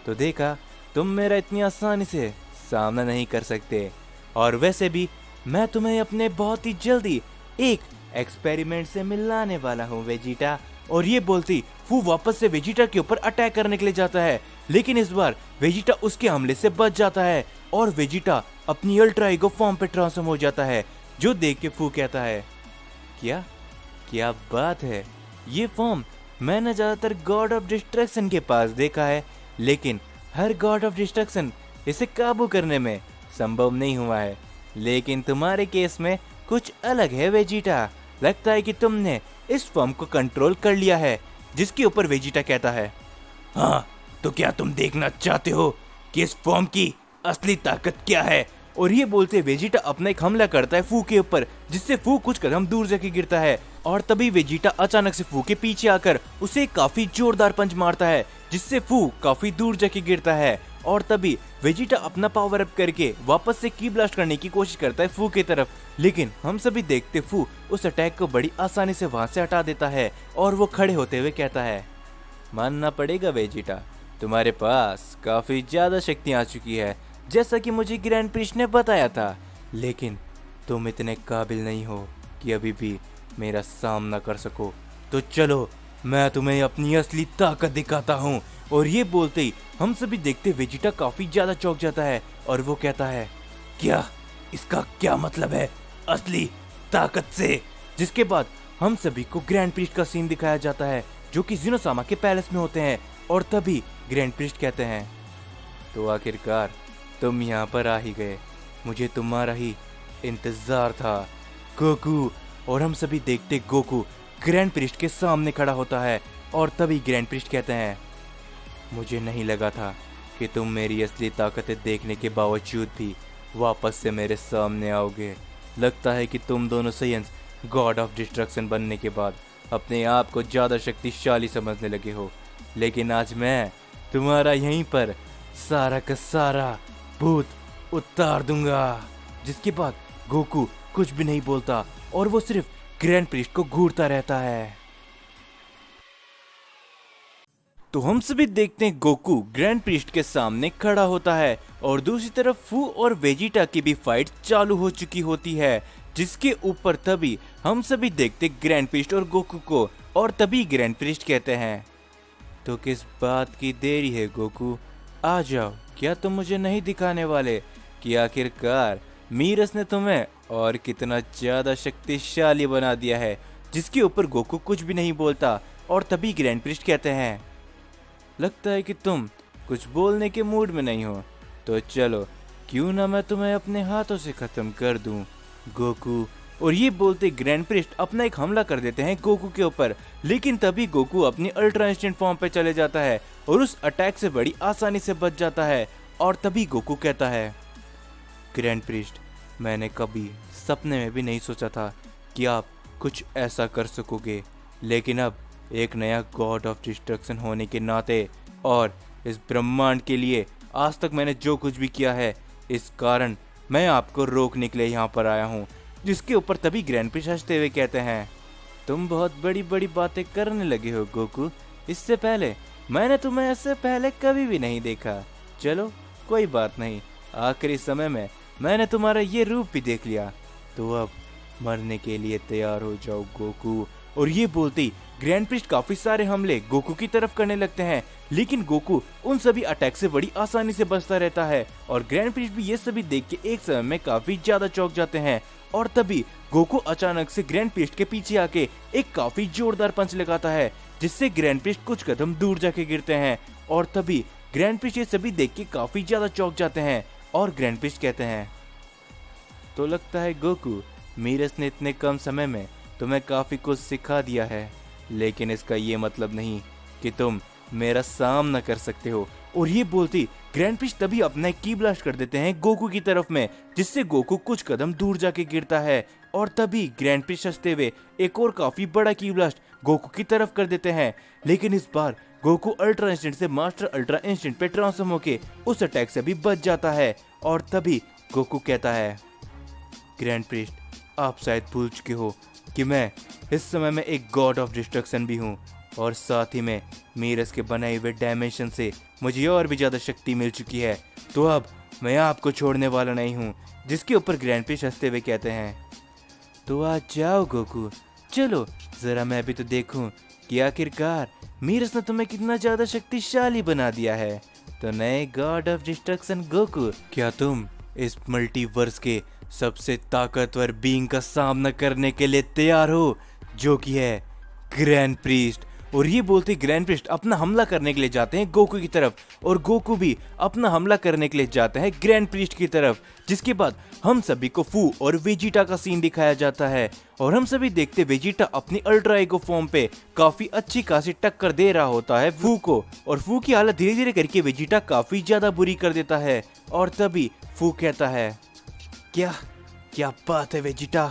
तो देखा, तुम मेरा इतनी आसानी से सामना नहीं कर सकते, और वैसे भी मैं तुम्हें अपने बहुत ही जल्दी एक एक्सपेरिमेंट से मिलाने वाला हूँ वेजिटा। और ये बोलती फू वापस से वेजिटा के ऊपर अटैक करने के लिए जाता है, लेकिन इस बार वेजिटा उसके हमले से बच जाता है और वेजिटा अपनी अल्ट्रा ईगो फॉर्म पे ट्रांसफॉर्म हो जाता है। जो देख के फू कहता है, क्या क्या बात है, ये फॉर्म मैंने ज्यादातर गॉड ऑफ डिस्ट्रक्शन के पास देखा है, लेकिन हर गॉड ऑफ डिस्ट्रक्शन इसे काबू करने में संभव नहीं हुआ है, लेकिन तुम्हारे केस में कुछ अलग है वेजिटा। लगता है कि तुमने इस फॉर्म को कंट्रोल कर लिया है। जिसके ऊपर वेजिटा कहता है, हाँ, तो क्या तुम देखना चाहते हो कि इस फॉर्म की असली ताकत क्या है? और ये बोलते वेजिटा अपना एक हमला करता है फू के ऊपर, जिससे फू कुछ कदम दूर जाके गिरता है। और तभी वेजिटा अचानक से फू के पीछे आकर उसे काफी जोरदार पंच मारता है, जिससे फू काफी दूर जाके गिरता है। और तभी वेजिटा अपना पावर अप करके वापस से की ब्लास्ट करने की कोशिश करता है फू की तरफ, लेकिन हम सभी देखते फू उस अटैक को बड़ी आसानी से वहां से हटा देता है। और वो खड़े होते हुए कहता है, मानना पड़ेगा वेजिटा, तुम्हारे पास काफी ज्यादा शक्ति आ चुकी है, जैसा कि मुझे ग्रैंड प्रिस्ट ने बताया था, लेकिन तुम इतने काबिल नहीं हो कि अभी भी मेरा सामना कर सको। तो चलो मैं तुम्हें अपनी असली ताकत दिखाता हूँ। और ये बोलते ही हम सभी देखते वेजिटा काफी ज्यादा चौंक जाता है और वो कहता है, क्या इसका क्या मतलब है असली ताकत से? जिसके बाद हम सभी को ग्रैंड प्रीस्ट का सीन दिखाया जाता है जो कि जिनोसामा के पैलेस में होते हैं। और तभी ग्रैंड प्रीस्ट कहते हैं, तो आखिरकार तुम यहाँ पर आ ही गए, मुझे तुम्हारा ही इंतजार था गोकू। और हम सभी देखते गोकू ग्रैंड प्रीस्ट के सामने खड़ा होता है। और तभी ग्रैंड प्रीस्ट कहते हैं, मुझे नहीं लगा था कि तुम मेरी असली ताकतें देखने के बावजूद भी वापस से मेरे सामने आओगे। लगता है कि तुम दोनों सयंस गॉड ऑफ डिस्ट्रक्शन बनने के बाद अपने आप को ज़्यादा शक्तिशाली समझने लगे हो, लेकिन आज मैं तुम्हारा यहीं पर सारा का सारा भूत उतार दूंगा। जिसके बाद गोकू कुछ भी नहीं बोलता और वो सिर्फ ग्रैंड प्रीस्ट को घूरता रहता है। तो हम सभी देखते हैं गोकू ग्रैंड प्रीस्ट के सामने खड़ा होता है और दूसरी तरफ फू और वेजिटा की भी फाइट चालू हो चुकी होती है। जिसके ऊपर तभी हम सभी देखते ग्रैंड प्रीस्ट और गोकू को। और तभी ग्रैंड प्रीस्ट कहते हैं, तो किस बात की देरी है गोकू, आ जाओ। क्या तुम मुझे नहीं दिखाने वाले कि आखिरकार मीरस ने तुम्हें और कितना ज्यादा शक्तिशाली बना दिया है? जिसके ऊपर गोकू कुछ भी नहीं बोलता। और तभी ग्रैंड प्रीस्ट कहते हैं, लगता है कि तुम कुछ बोलने के मूड में नहीं हो, तो चलो क्यों ना मैं तुम्हें अपने हाथों से खत्म कर दूं गोकू। और ये बोलते ग्रैंड प्रीस्ट अपना एक हमला कर देते हैं गोकू के ऊपर। लेकिन तभी गोकू अपनी अल्ट्रा इंस्टेंट फॉर्म पे चले जाता है और उस अटैक से बड़ी आसानी से बच जाता है। और तभी गोकू कहता है, ग्रैंड प्रीस्ट, मैंने कभी सपने में भी नहीं सोचा था कि आप कुछ ऐसा कर सकोगे, लेकिन अब एक नया गॉड ऑफ डिस्ट्रक्शन होने के नाते और इस ब्रह्मांड के लिए आज तक मैंने जो कुछ भी किया है, इस कारण मैं आपको रोकने के लिए यहाँ पर आया हूँ। जिसके ऊपर तभी ग्रैंड प्रीस्ट हंसते हुए कहते हैं, तुम बहुत बड़ी बड़ी बातें करने लगे हो गोकू, इससे पहले मैंने तुम्हें ऐसे पहले कभी भी नहीं देखा। चलो कोई बात नहीं, आखिरी समय में मैंने तुम्हारा ये रूप भी देख लिया, तो अब मरने के लिए तैयार हो जाओ गोकू। और ये बोलते ही ग्रैंड प्रीस्ट काफी सारे हमले गोकू की तरफ करने लगते हैं, लेकिन गोकू उन सभी अटैक से बड़ी आसानी से बचता रहता है। और ग्रैंड प्रीस्ट भी ये सभी देख के एक समय में काफी ज्यादा चौंक जाते हैं। और तभी गोकू अचानक से ग्रैंड प्रीस्ट के पीछे आके एक काफी जोरदार पंच लगाता है, जिससे ग्रैंड प्रीस्ट कुछ कदम दूर जाके गिरते हैं। और तभी ग्रैंड प्रीस्ट ये सभी देख के काफी ज्यादा चौंक जाते हैं। और ग्रैंड प्रीस्ट कहते हैं, तो लगता है गोकू, मीरस ने इतने कम समय में तुम्हें काफी कुछ सिखा दिया है, लेकिन इसका ये मतलब नहीं कि तुम मेरा सामना कर सकते हो। और ये बोलती ग्रैंड प्रीस्ट तभी अपना एक की ब्लास्ट कर देते हैं गोकू की तरफ में, जिससे गोकू कुछ कदम दूर जाके गिरता है। और तभी ग्रैंड प्रीस्ट हंसते हुए एक और काफी बड़ा की ब्लास्ट गोकू की तरफ कर देते हैं, लेकिन इस बार गोकू अल्ट्रा इंस्टेंट से मास्टर अल्ट्रा इंस्टेंट पे ट्रांसफॉर्म होके उस अटैक से भी बच जाता है। और तभी गोकू कहता है, ग्रैंड प्रीस्ट, आप शायद भूल चुके हो कि मैं इस समय में एक गॉड ऑफ डिस्ट्रक्शन भी हूँ, और साथ ही में मीरस के बनाए हुए डायमेंशन से मुझे और भी ज़्यादा शक्ति मिल चुकी है, तो अब मैं आपको छोड़ने वाला नहीं हूँ। जिसके ऊपर ग्रैंड प्रीस्ट हंसते हुए कहते हैं, तो आ जाओ गोकू, चलो ज़रा मैं भी तो देखूं कि आखिरकार मीरस ने तुम्हें कितना ज़्यादा शक्तिशाली बना दिया है। तो नए गॉड ऑफ डिस्ट्रक्शन गोकू, क्या तुम इस मल्टीवर्स के सबसे ताकतवर बीइंग का सामना करने के लिए तैयार हो, जो कि है ग्रैंड प्रीस्ट। और ये बोलते ग्रैंड प्रीस्ट अपना हमला करने के लिए जाते हैं गोकू की तरफ, और गोकू भी अपना हमला करने के लिए जाते हैं ग्रैंड प्रीस्ट की तरफ। जिसके बाद हम सभी को फू और वेजिटा का सीन दिखाया जाता है, और हम सभी देखते वेजिटा अपनी अल्ट्रा ईगो फॉर्म पे काफी अच्छी खासी टक्कर दे रहा होता है फू को, और फू की हालत धीरे धीरे करके वेजिटा काफी ज्यादा बुरी कर देता है। और तभी फू कहता है, क्या बात है वेजिटा,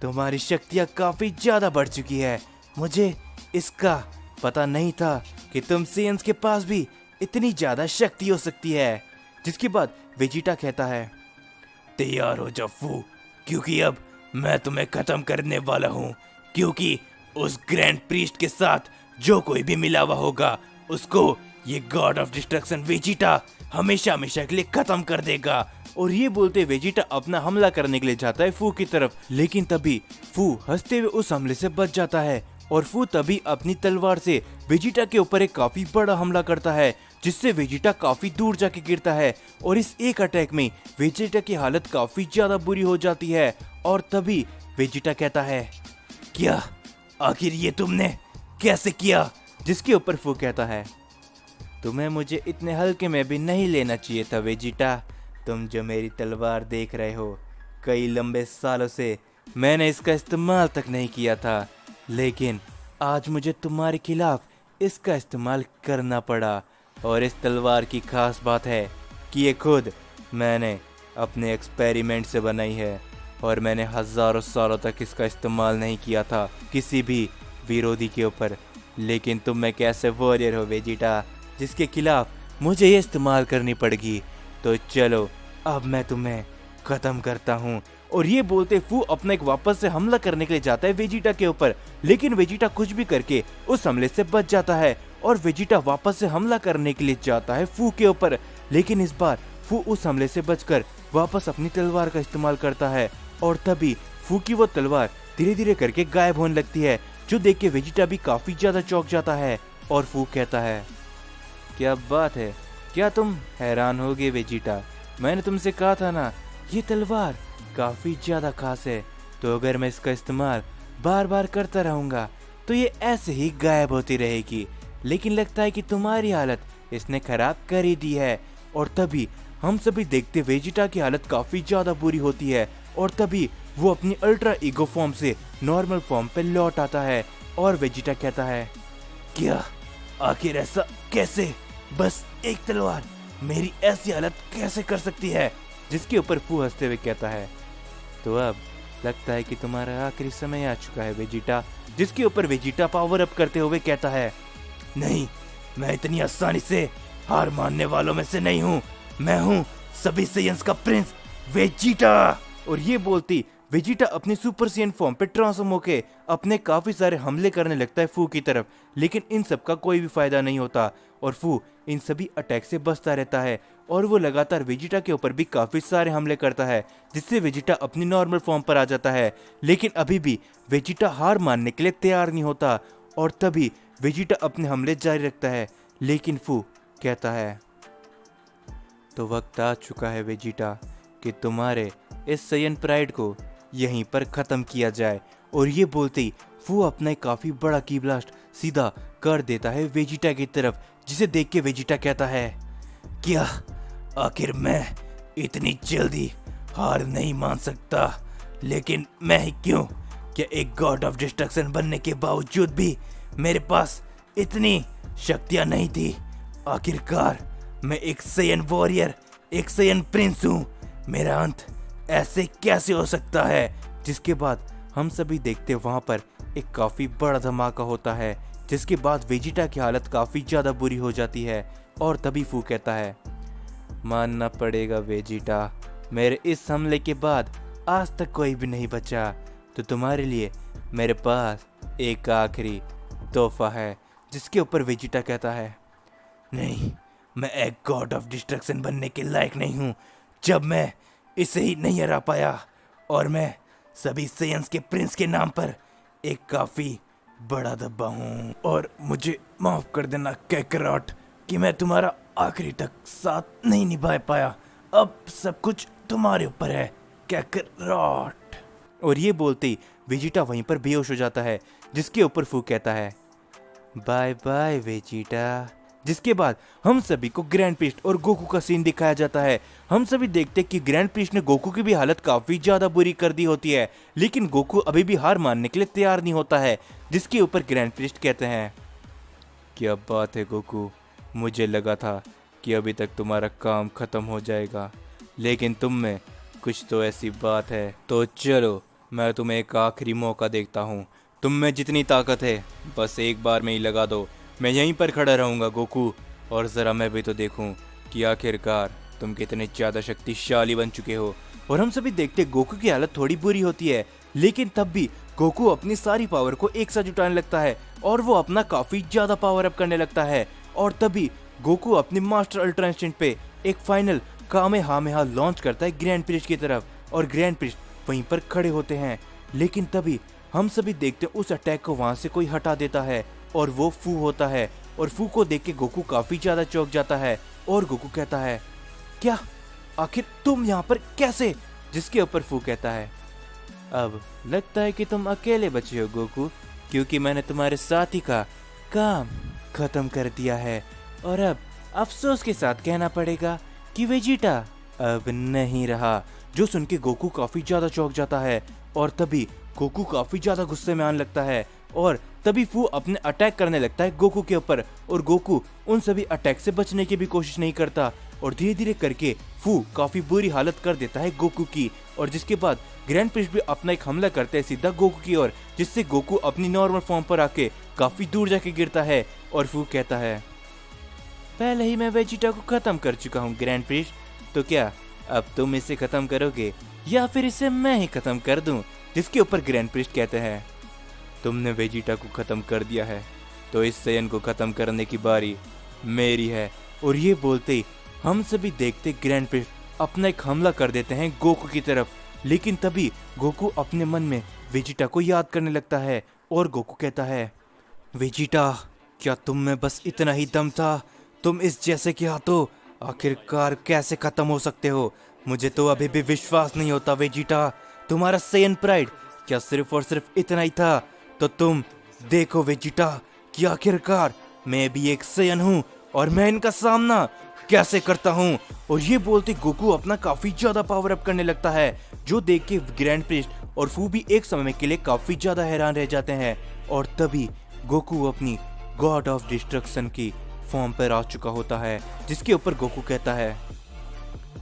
तुम्हारी शक्तियाँ काफी ज्यादा बढ़ चुकी है, मुझे इसका पता नहीं था कि तुम सेयंस के पास भी इतनी ज्यादा शक्ति हो सकती है। जिसके बाद वेजिटा कहता है, तैयार हो जा फू, क्योंकि अब मैं तुम्हें खत्म करने वाला हूँ, क्योंकि उस ग्रैंड प्रीस्ट के साथ जो कोई भी मिला हुआ होगा उसको ये गॉड ऑफ डिस्ट्रक्शन वेजिटा हमेशा हमेशा के लिए खत्म कर देगा। और ये बोलते वेजिटा अपना हमला करने के लिए जाता है फू की तरफ, लेकिन तभी फू हंसते हुए उस हमले से बच जाता है और फू तभी अपनी तलवार से वेजिटा के ऊपर एक काफी बड़ा हमला करता है, जिससे वेजिटा काफी दूर जाके गिरता है और इस एक अटैक में वेजिटा की हालत काफी ज्यादा बुरी हो जाती है। और तभी वेजिटा कहता है, क्या आखिर ये तुमने कैसे किया? जिसके ऊपर फू कहता है, तुम्हें मुझे इतने हल्के में भी नहीं लेना चाहिए था वेजिटा। तुम जो मेरी तलवार देख रहे हो, कई लंबे सालों से मैंने इसका इस्तेमाल तक नहीं किया था, लेकिन आज मुझे तुम्हारे खिलाफ इसका इस्तेमाल करना पड़ा। और इस तलवार की खास बात है कि ये खुद मैंने अपने एक्सपेरिमेंट से बनाई है और मैंने हजारों सालों तक इसका इस्तेमाल नहीं किया था किसी भी विरोधी के ऊपर। लेकिन तुम एक ऐसे वॉरियर हो वेजिटा जिसके खिलाफ मुझे ये इस्तेमाल करनी पड़ेगी। तो चलो अब मैं तुम्हें खत्म करता हूँ। और ये बोलते फू अपना एक वापस से हमला करने के लिए जाता है वेजिटा के ऊपर, लेकिन वेजिटा कुछ भी करके उस हमले से बच जाता है और वेजिटा वापस से हमला करने के लिए जाता है फू के ऊपर। लेकिन इस बार फू उस हमले से बचकर वापस अपनी तलवार का इस्तेमाल करता है और तभी फू की वो तलवार धीरे धीरे करके गायब होने लगती है, जो देख के वेजिटा भी काफी ज्यादा चौंक जाता है। और फू कहता है, क्या बात है, क्या तुम हैरान होगे वेजिटा? मैंने तुमसे कहा था ना, ये तलवार काफी ज्यादा खास है, तो अगर मैं इसका इस्तेमाल बार बार करता रहूंगा तो ये ऐसे ही गायब होती रहेगी। लेकिन लगता है कि तुम्हारी हालत इसने खराब कर ही दी है। और तभी हम सभी देखते वेजिटा की हालत काफी ज्यादा बुरी होती है और तभी वो अपनी अल्ट्रा ईगो फॉर्म से नॉर्मल फॉर्म पे लौट आता है। और वेजिटा कहता है, क्या आखिर ऐसा कैसे? बस एक तलवार मेरी ऐसी हालत कैसे कर सकती है? जिसके ऊपर फू हंसते हुए कहता है, तो अब लगता है कि तुम्हारा आखिरी समय आ चुका है वेजिटा। जिसके ऊपर वेजिटा पावर अप करते हुए कहता है, नहीं, मैं इतनी आसानी से हार मानने वालों में से नहीं हूँ। मैं हूँ सभी साइयन्स का प्रिंस वेजिटा। और ये बोलती वेजिटा अपनी सुपर साइयन फॉर्म पे ट्रांसफॉर्म होके अपने काफी सारे हमले करने लगता है फू की तरफ, लेकिन इन सब का कोई भी फायदा नहीं होता और फू इन सभी अटैक से बचता रहता है और वो लगातार वेजिटा के ऊपर भी काफी सारे हमले करता है, जिससे वेजिटा अपनी नॉर्मल फॉर्म पर आ जाता है। लेकिन अभी भी वेजिटा हार मानने के लिए तैयार नहीं होता और तभी वेजिटा अपने हमले जारी रखता है। लेकिन फू कहता है, तो वक्त आ चुका है वेजिटा कि तुम्हारे इस साइयन प्राइड को यहीं पर खत्म किया जाए। और ये बोलते ही फू अपना एक काफी बड़ा की ब्लास्ट सीधा कर देता है वेजिटा की तरफ, जिसे देख के वेजिटा कहता है, क्या आखिर मैं इतनी जल्दी हार नहीं मान सकता? लेकिन मैं ही क्यों? क्या एक गॉड ऑफ डिस्ट्रक्शन बनने के बावजूद भी मेरे पास इतनी शक्तियां नहीं थी? आखिरकार मैं एक साइयन वॉरियर, एक साइयन प्रिंस हूँ। मेरा अंत ऐसे कैसे हो सकता है? जिसके बाद हम सभी देखते वहां पर एक काफी बड़ा धमाका होता है, जिसके बाद वेजिटा की हालत काफी ज्यादा बुरी हो जाती है। और तभी फू कहता है, मानना पड़ेगा वेजिटा, मेरे इस हमले के बाद आज तक कोई भी नहीं बचा, तो तुम्हारे लिए मेरे पास एक आखिरी तोहफा है। जिसके ऊपर वेजिटा कहता है, नहीं, मैं एक गॉड ऑफ डिस्ट्रक्शन बनने के लायक नहीं हूँ जब मैं इसे ही नहीं हरा पाया। और मैं सभी साइयन्स के प्रिंस के नाम पर एक काफी बड़ा धब्बा हूँ। और मुझे माफ कर देना कैकरॉट कि मैं तुम्हारा आखिरी तक साथ नहीं निभा पाया। अब सब कुछ तुम्हारे ऊपर है कैकरॉट। और ये बोलते ही वेजिटा वहीं पर बेहोश हो जाता है, जिसके ऊपर फू कहता है, बाय बाय वेजिटा। जिसके बाद हम सभी को ग्रैंड प्रीस्ट और गोकू का सीन दिखाया जाता है। हम सभी देखते कि ग्रैंड प्रीस्ट ने गोकू की भी हालत काफी ज्यादा बुरी कर दी होती है, लेकिन गोकू अभी भी हार मानने के लिए तैयार नहीं होता है। जिसके ऊपर ग्रैंड प्रीस्ट कहते हैं, क्या बात है गोकू, मुझे लगा था कि अभी तक तुम्हारा काम खत्म हो जाएगा, लेकिन तुम में कुछ तो ऐसी बात है। तो चलो मैं तुम्हें एक आखिरी मौका देखता हूँ। तुम में जितनी ताकत है बस एक बार में ही लगा दो। मैं यहीं पर खड़ा रहूंगा गोकू, और जरा मैं भी तो देखूं कि आखिरकार तुम कितने ज्यादा शक्तिशाली बन चुके हो। और हम सभी देखते गोकू की हालत थोड़ी बुरी होती है, लेकिन तब भी गोकू अपनी सारी पावर को एक साथ जुटाने लगता है और वो अपना काफी ज्यादा पावर अप करने लगता है। और तभी गोकू अपनी मास्टर अल्ट्रा इंस्टेंट पे एक फाइनल कामेहामेहा लॉन्च करता है ग्रैंड प्रीस्ट की तरफ, और ग्रैंड प्रीस्ट वहीं पर खड़े होते हैं। लेकिन तभी हम सभी देखते हैं उस अटैक को वहां से कोई हटा देता है और वो फू होता है। और फू को देख के गोकू काफी ज्यादा चौंक जाता है और गोकू कहता है, क्या आखिर तुम यहाँ पर कैसे? जिसके ऊपर फू कहता है, अब लगता है कि तुम अकेले बचे हो गोकू, क्योंकि मैंने तुम्हारे साथी का काम खत्म कर दिया है। और अब अफसोस के साथ कहना पड़ेगा कि वेजिटा अब नहीं रहा। जो सुन के गोकू काफी ज्यादा चौंक जाता है और तभी गोकू काफी ज्यादा गुस्से में आने लगता है और तभी फू अपने अटैक करने लगता है गोकू के ऊपर। और गोकू उन सभी अटैक से बचने की भी कोशिश नहीं करता और धीरे धीरे करके फू काफी बुरी हालत कर देता है गोकू की। और जिसके बाद ग्रैंड प्रिस्ट भी अपना एक हमला करते हैं सीधा गोकू की ओर, जिससे गोकू अपनी नॉर्मल फॉर्म पर आके काफी दूर जाके गिरता है। और फू कहता है, पहले ही मैं वेजिटा को खत्म कर चुका हूँ ग्रैंड प्रिस्ट, तो क्या अब तुम इसे खत्म करोगे या फिर इसे मैं ही खत्म कर दूं? जिसके ऊपर ग्रैंड प्रिस्ट कहते हैं, तुमने वेजिटा को खत्म कर दिया है तो इस सैयन को खत्म करने की बारी मेरी है। और ये बोलते ही हम सभी देखते ग्रैंड प्रिस्ट अपना एक हमला कर देते हैं गोकू की तरफ। लेकिन तभी गोकू अपने मन में वेजिटा को याद करने लगता है और गोकू कहता है, वेजिटा क्या तुम में बस इतना ही दम था? तुम इस जैसे के हाथों आखिरकार कैसे खत्म हो सकते हो? मुझे तो अभी भी विश्वास नहीं होता वेजिटा, तुम्हारा सैयन प्राइड क्या सिर्फ और सिर्फ इतना ही था? तो तुम देखो वेजिटा कि आखिरकार मैं भी एक सैयन हूँ और मैं इनका सामना कैसे करता हूँ। और ये बोलते गोकू अपना काफी ज्यादा पावर अप करने लगता है, जो देख के ग्रैंड प्रिस्ट और फू भी एक समय के लिए काफी ज्यादा हैरान रह जाते हैं। और तभी गोकू अपनी गॉड ऑफ डिस्ट्रक्शन की फॉर्म पर आ चुका होता है, जिसके ऊपर गोकू कहता है,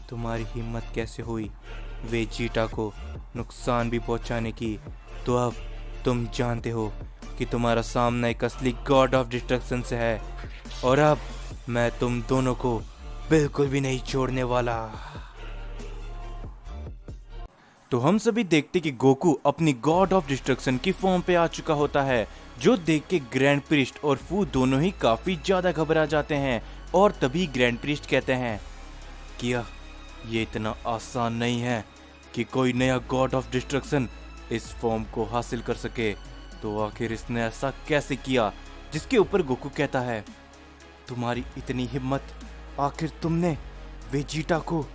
तुम्हारी हिम्मत कैसे हुई वेजिटा को नुकसान भी पहुंचाने की? तो अब तुम जानते हो कि तुम्हारा सामना एक असली गॉड ऑफ डिस्ट्रक्शन से है और अब मैं तुम दोनों को बिल्कुल भी नहीं छोड़ने वाला। तो हम सभी देखते कि गोकू अपनी गॉड ऑफ डिस्ट्रक्शन की फॉर्म पे आ चुका होता है, जो देख के ग्रैंड प्रिस्ट और फू दोनों ही काफी ज्यादा घबरा जाते हैं। और तभी ग्रैंड प्रिस्ट कहते हैं, क्या ये इतना आसान नहीं है कि कोई नया गॉड ऑफ डिस्ट्रक्शन इस फॉर्म को हासिल कर सके? तो आखिर इसने ऐसा कैसे किया? जिसके ऊपर गोकू कहता है, तुम्हारी इतनी हिम्मत, आखिर तुमने वेजिटा को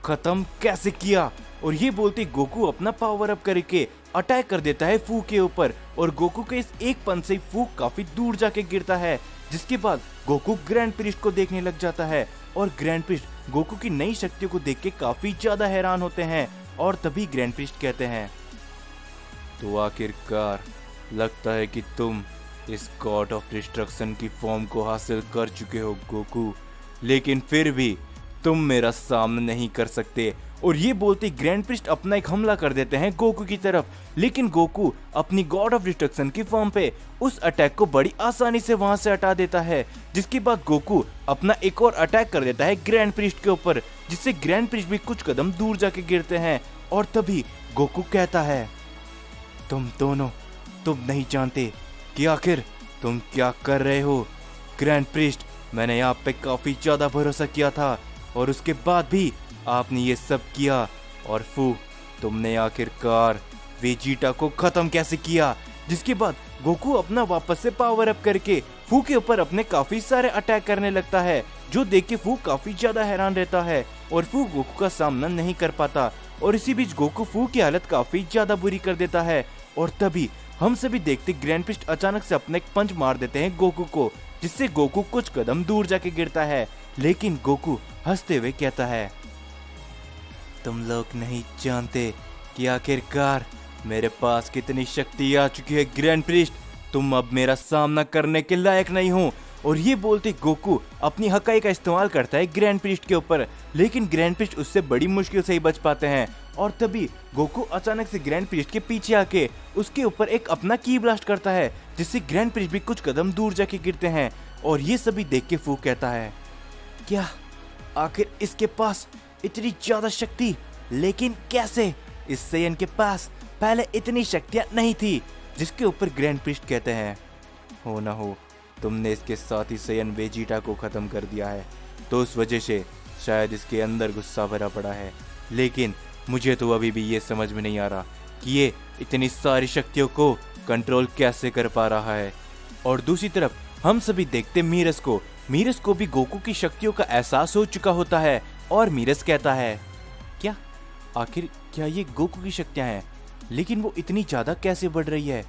खत्म कैसे किया? और ये बोलते गोकू अपना पावर अप करके अटैक कर देता है फू के ऊपर और गोकू के इस एक पंच से फू काफी दूर जाके गिरता है। जिसके बाद गोकू ग्रैंड प्रिस्ट को देखने लग जाता है और ग्रैंड प्रिस्ट गोकू की नई शक्तियों को देख के काफी ज्यादा हैरान होते हैं। और तभी ग्रैंड प्रिस्ट कहते हैं, तो आखिरकार लगता है कि तुम इस गॉड ऑफ डिस्ट्रक्शन की फॉर्म को हासिल कर चुके हो गोकू, लेकिन फिर भी तुम मेरा सामना नहीं कर सकते। और ये बोलते ग्रैंड प्रिस्ट अपना एक हमला कर देते हैं गोकू की तरफ, लेकिन गोकू अपनी गॉड ऑफ डिस्ट्रक्शन की फॉर्म पे उस अटैक को बड़ी आसानी से वहां से हटा देता है। जिसके बाद गोकू अपना एक और अटैक कर देता है ग्रैंड प्रिस्ट के ऊपर, जिससे ग्रैंड प्रिस्ट भी कुछ कदम दूर जाके गिरते हैं। और तभी गोकू कहता है, तुम दोनों, तुम नहीं जानते कि आखिर तुम क्या कर रहे हो। ग्रैंड प्रिस्ट, मैंने यहाँ पे काफी ज्यादा भरोसा किया था और उसके बाद भी आपने ये सब किया। और फू, तुमने आखिरकार वेजिटा को खत्म कैसे किया? जिसके बाद गोकू अपना वापस से पावर अप करके फू के ऊपर अपने काफी सारे अटैक करने लगता है, जो देख के फू काफी ज्यादा हैरान रहता है और फू गोकू का सामना नहीं कर पाता। और इसी बीच गोकू फू की हालत काफी ज्यादा बुरी कर देता है। और तभी हम सभी देखते ग्रैंड प्रिस्ट अचानक से अपने एक पंच मार देते हैं गोकू को, जिससे गोकू कुछ कदम दूर जाके गिरता है। लेकिन गोकू हंसते हुए कहता है, तुम लोग नहीं जानते कि आखिरकार मेरे पास कितनी शक्ति आ चुकी है ग्रैंड प्रिस्ट, तुम अब मेरा सामना करने के लायक नहीं हो। और ये बोलते गोकू अपनी हकाई का इस्तेमाल करता है ग्रैंड प्रिस्ट के ऊपर, लेकिन ग्रैंड प्रिस्ट उससे बड़ी मुश्किल से ही बच पाते हैं। और तभी गोकू अचानक से ग्रैंड प्रिस्ट के पीछे आके उसके ऊपर एक अपना की ब्लास्ट करता है, जिससे ग्रैंड प्रिस्ट भी कुछ कदम दूर जाके गिरते हैं। और ये सभी देख के फू कहता है, क्या आखिर इसके पास इतनी ज्यादा शक्ति? लेकिन कैसे? इस सैयन के पास पहले इतनी शक्तियां नहीं थी। जिसके ऊपर ग्रैंड प्रिस्ट कहते हैं, हो ना हो तुमने इसके साथ ही सैयन वेजिटा को खत्म कर दिया है, तो उस वजह से शायद इसके अंदर गुस्सा भरा पड़ा है। लेकिन मुझे तो अभी भी ये समझ में नहीं आ रहा कि ये इतनी सारी शक्तियों को कंट्रोल कैसे कर पा रहा है। और दूसरी तरफ हम सभी देखते मीरस को भी गोकू की शक्तियों का एहसास हो चुका होता है और मीरस कहता है, क्या आखिर क्या ये गोकू की शक्तियां हैं, लेकिन वो इतनी ज्यादा कैसे बढ़ रही है?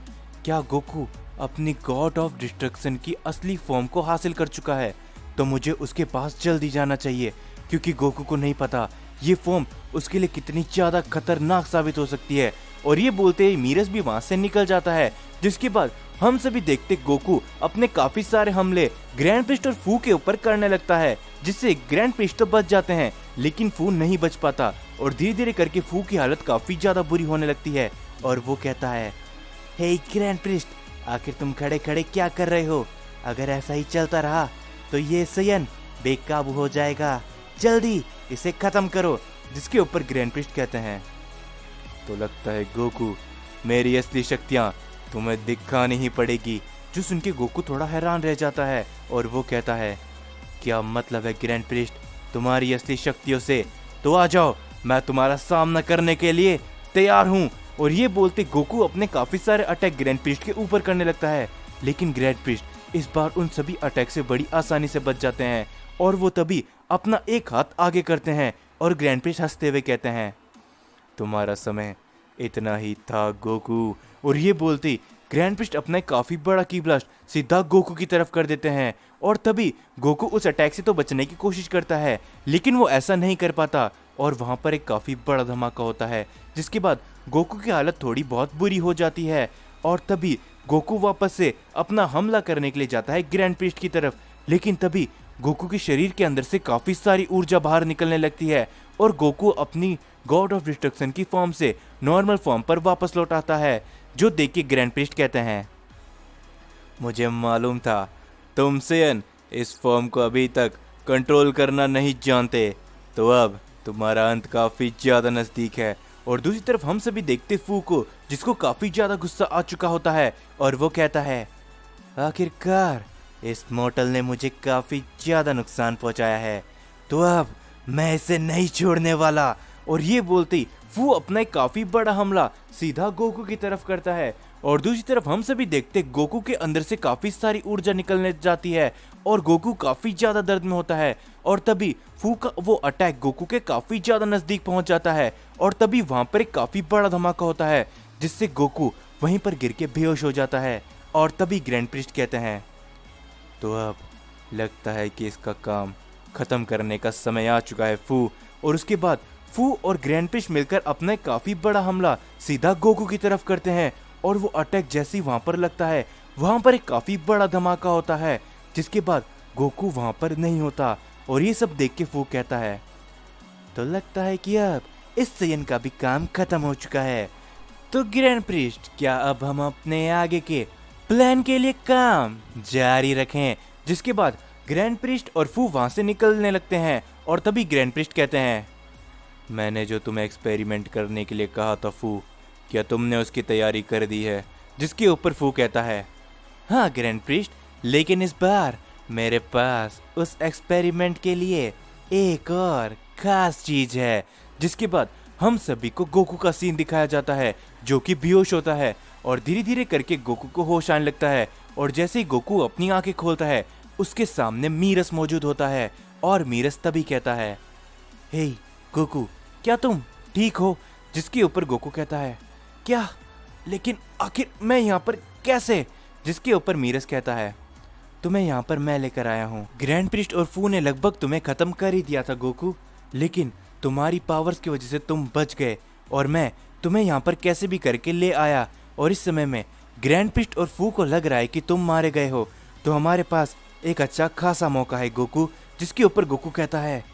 क्या गोकू अपनी गॉड ऑफ डिस्ट्रक्शन की असली फॉर्म को हासिल कर चुका है? तो मुझे उसके पास जल्दी जाना चाहिए, क्योंकि गोकू को नहीं पता ये फॉर्म उसके लिए कितनी ज्यादा खतरनाक साबित हो सकती है। और ये बोलते ही मीरस भी वहां से निकल जाता है, जिसके बाद हम सभी देखते गोकू अपने काफी सारे हमले ग्रैंड प्रिस्ट और फू के ऊपर करने लगता है, जिससे ग्रैंड प्रिस्ट तो बच जाते हैं लेकिन फू नहीं बच पाता। और धीरे धीरे करके फू की हालत काफी ज्यादा बुरी होने लगती है और वो कहता है, हे ग्रैंड प्रिस्ट, आखिर तुम खड़े खड़े क्या कर रहे हो? अगर ऐसा ही चलता रहा तो ये सयन बेकाबू हो जाएगा, जल्दी इसे खत्म करो। जिसके ऊपर ग्रैंड प्रिस्ट कहते हैं, तो लगता है गोकू मेरी असली शक्तियां तुम्हें दिखानी ही पड़ेगी। जो सुन के गोकू थोड़ा हैरान रह जाता है और वो कहता है, क्या मतलब है ग्रैंड प्रिस्ट तुम्हारी असली शक्तियों से? तो आ जाओ, मैं तुम्हारा सामना करने के लिए तैयार हूँ। और ये बोलते गोकू अपने काफी सारे अटैक ग्रैंड प्रिस्ट के ऊपर करने लगता है, लेकिन ग्रैंड प्रिस्ट इस बार उन सभी अटैक से बड़ी आसानी से बच जाते हैं। और वो तभी अपना एक हाथ आगे करते हैं और ग्रैंड प्रिस्ट हंसते हुए कहते हैं, तुम्हारा समय इतना ही था गोकू। और ये बोलते ग्रैंड प्रिस्ट अपना काफी बड़ा की ब्लास्ट सीधा गोकू की तरफ कर देते हैं। और तभी गोकू उस अटैक से तो बचने की कोशिश करता है, लेकिन वो ऐसा नहीं कर पाता और वहां पर एक काफी बड़ा धमाका होता है, जिसके बाद गोकू की हालत थोड़ी बहुत बुरी हो जाती है। और तभी गोकू वापस से अपना हमला करने के लिए जाता है ग्रैंड प्रिस्ट की तरफ, लेकिन तभी गोकू के शरीर के अंदर से काफी सारी ऊर्जा बाहर निकलने लगती है और गोकू अपनी गॉड ऑफ डिस्ट्रक्शन की फॉर्म से नॉर्मल फॉर्म पर वापस लौट आता है। जो देख के ग्रैंड प्रिस्ट कहते हैं, मुझे मालूम था तुम सयन इस फॉर्म को अभी तक कंट्रोल करना नहीं जानते, तो अब तुम्हारा अंत काफी ज्यादा नजदीक है। और दूसरी तरफ हम सभी देखते फू को, जिसको काफी ज्यादा गुस्सा आ चुका होता है और वो कहता है, आखिरकार इस मोटल ने मुझे काफी ज्यादा नुकसान पहुंचाया है, तो अब मैं इसे नहीं छोड़ने वाला। और ये बोलते ही फू अपना एक काफी बड़ा हमला सीधा गोकू की तरफ करता है। और दूसरी तरफ हम सभी देखते गोकू के अंदर से काफी सारी ऊर्जा निकलने जाती है और गोकू काफी ज्यादा दर्द में होता है। और तभी फू का वो अटैक गोकू के काफी ज्यादा नजदीक पहुंच जाता है और तभी वहां पर एक काफी बड़ा धमाका होता है, जिससे गोकू वहीं पर गिर के बेहोश हो जाता है। और तभी ग्रैंड प्रिस्ट कहते हैं, तो अब लगता है कि इसका काम खत्म करने का समय आ चुका है फू। और उसके बाद फू और ग्रैंड प्रिस्ट मिलकर अपना काफी बड़ा हमला सीधा गोकू की तरफ करते हैं और वो अटैक जैसे ही वहां पर लगता है, वहां पर एक काफी बड़ा धमाका होता है, जिसके बाद गोकू वहां पर नहीं होता। और ये सब देख के फू कहता है, तो लगता है कि अब इस सयन का भी काम खत्म हो चुका है। तो ग्रैंड प्रिस्ट, क्या अब हम अपने आगे के प्लान के लिए काम जारी रखें? जिसके बाद ग्रैंड प्रिस्ट और फू वहां से निकलने लगते हैं और तभी ग्रैंड प्रिस्ट कहते हैं, मैंने जो तुम्हें एक्सपेरिमेंट करने के लिए कहा था फू, क्या तुमने उसकी तैयारी कर दी है? जिसके ऊपर फू कहता है, हाँ ग्रैंड प्रिस्ट, लेकिन इस बार मेरे पास उस एक्सपेरिमेंट के लिए एक और खास चीज है। जिसके बाद हम सभी को गोकू का सीन दिखाया जाता है, जो कि बेहोश होता है और धीरे धीरे करके गोकू को होश आने लगता है। और जैसे ही गोकू अपनी आंखें खोलता है, उसके सामने मीरस मौजूद होता है और मीरस तभी कहता है, हे गोकू, क्या तुम ठीक हो? जिसके ऊपर गोकू कहता है, क्या, लेकिन आखिर मैं यहाँ पर कैसे? जिसके ऊपर मीरस कहता है, तुम्हें यहाँ पर मैं लेकर आया हूँ। ग्रैंड प्रिस्ट और फू ने लगभग तुम्हें खत्म कर ही दिया था गोकू, लेकिन तुम्हारी पावर्स की वजह से तुम बच गए और मैं तुम्हें यहाँ पर कैसे भी करके ले आया। और इस समय में ग्रैंड प्रिस्ट और फू को लग रहा है कि तुम मारे गए हो, तो हमारे पास एक अच्छा खासा मौका है गोकू। जिसके ऊपर गोकू कहता है,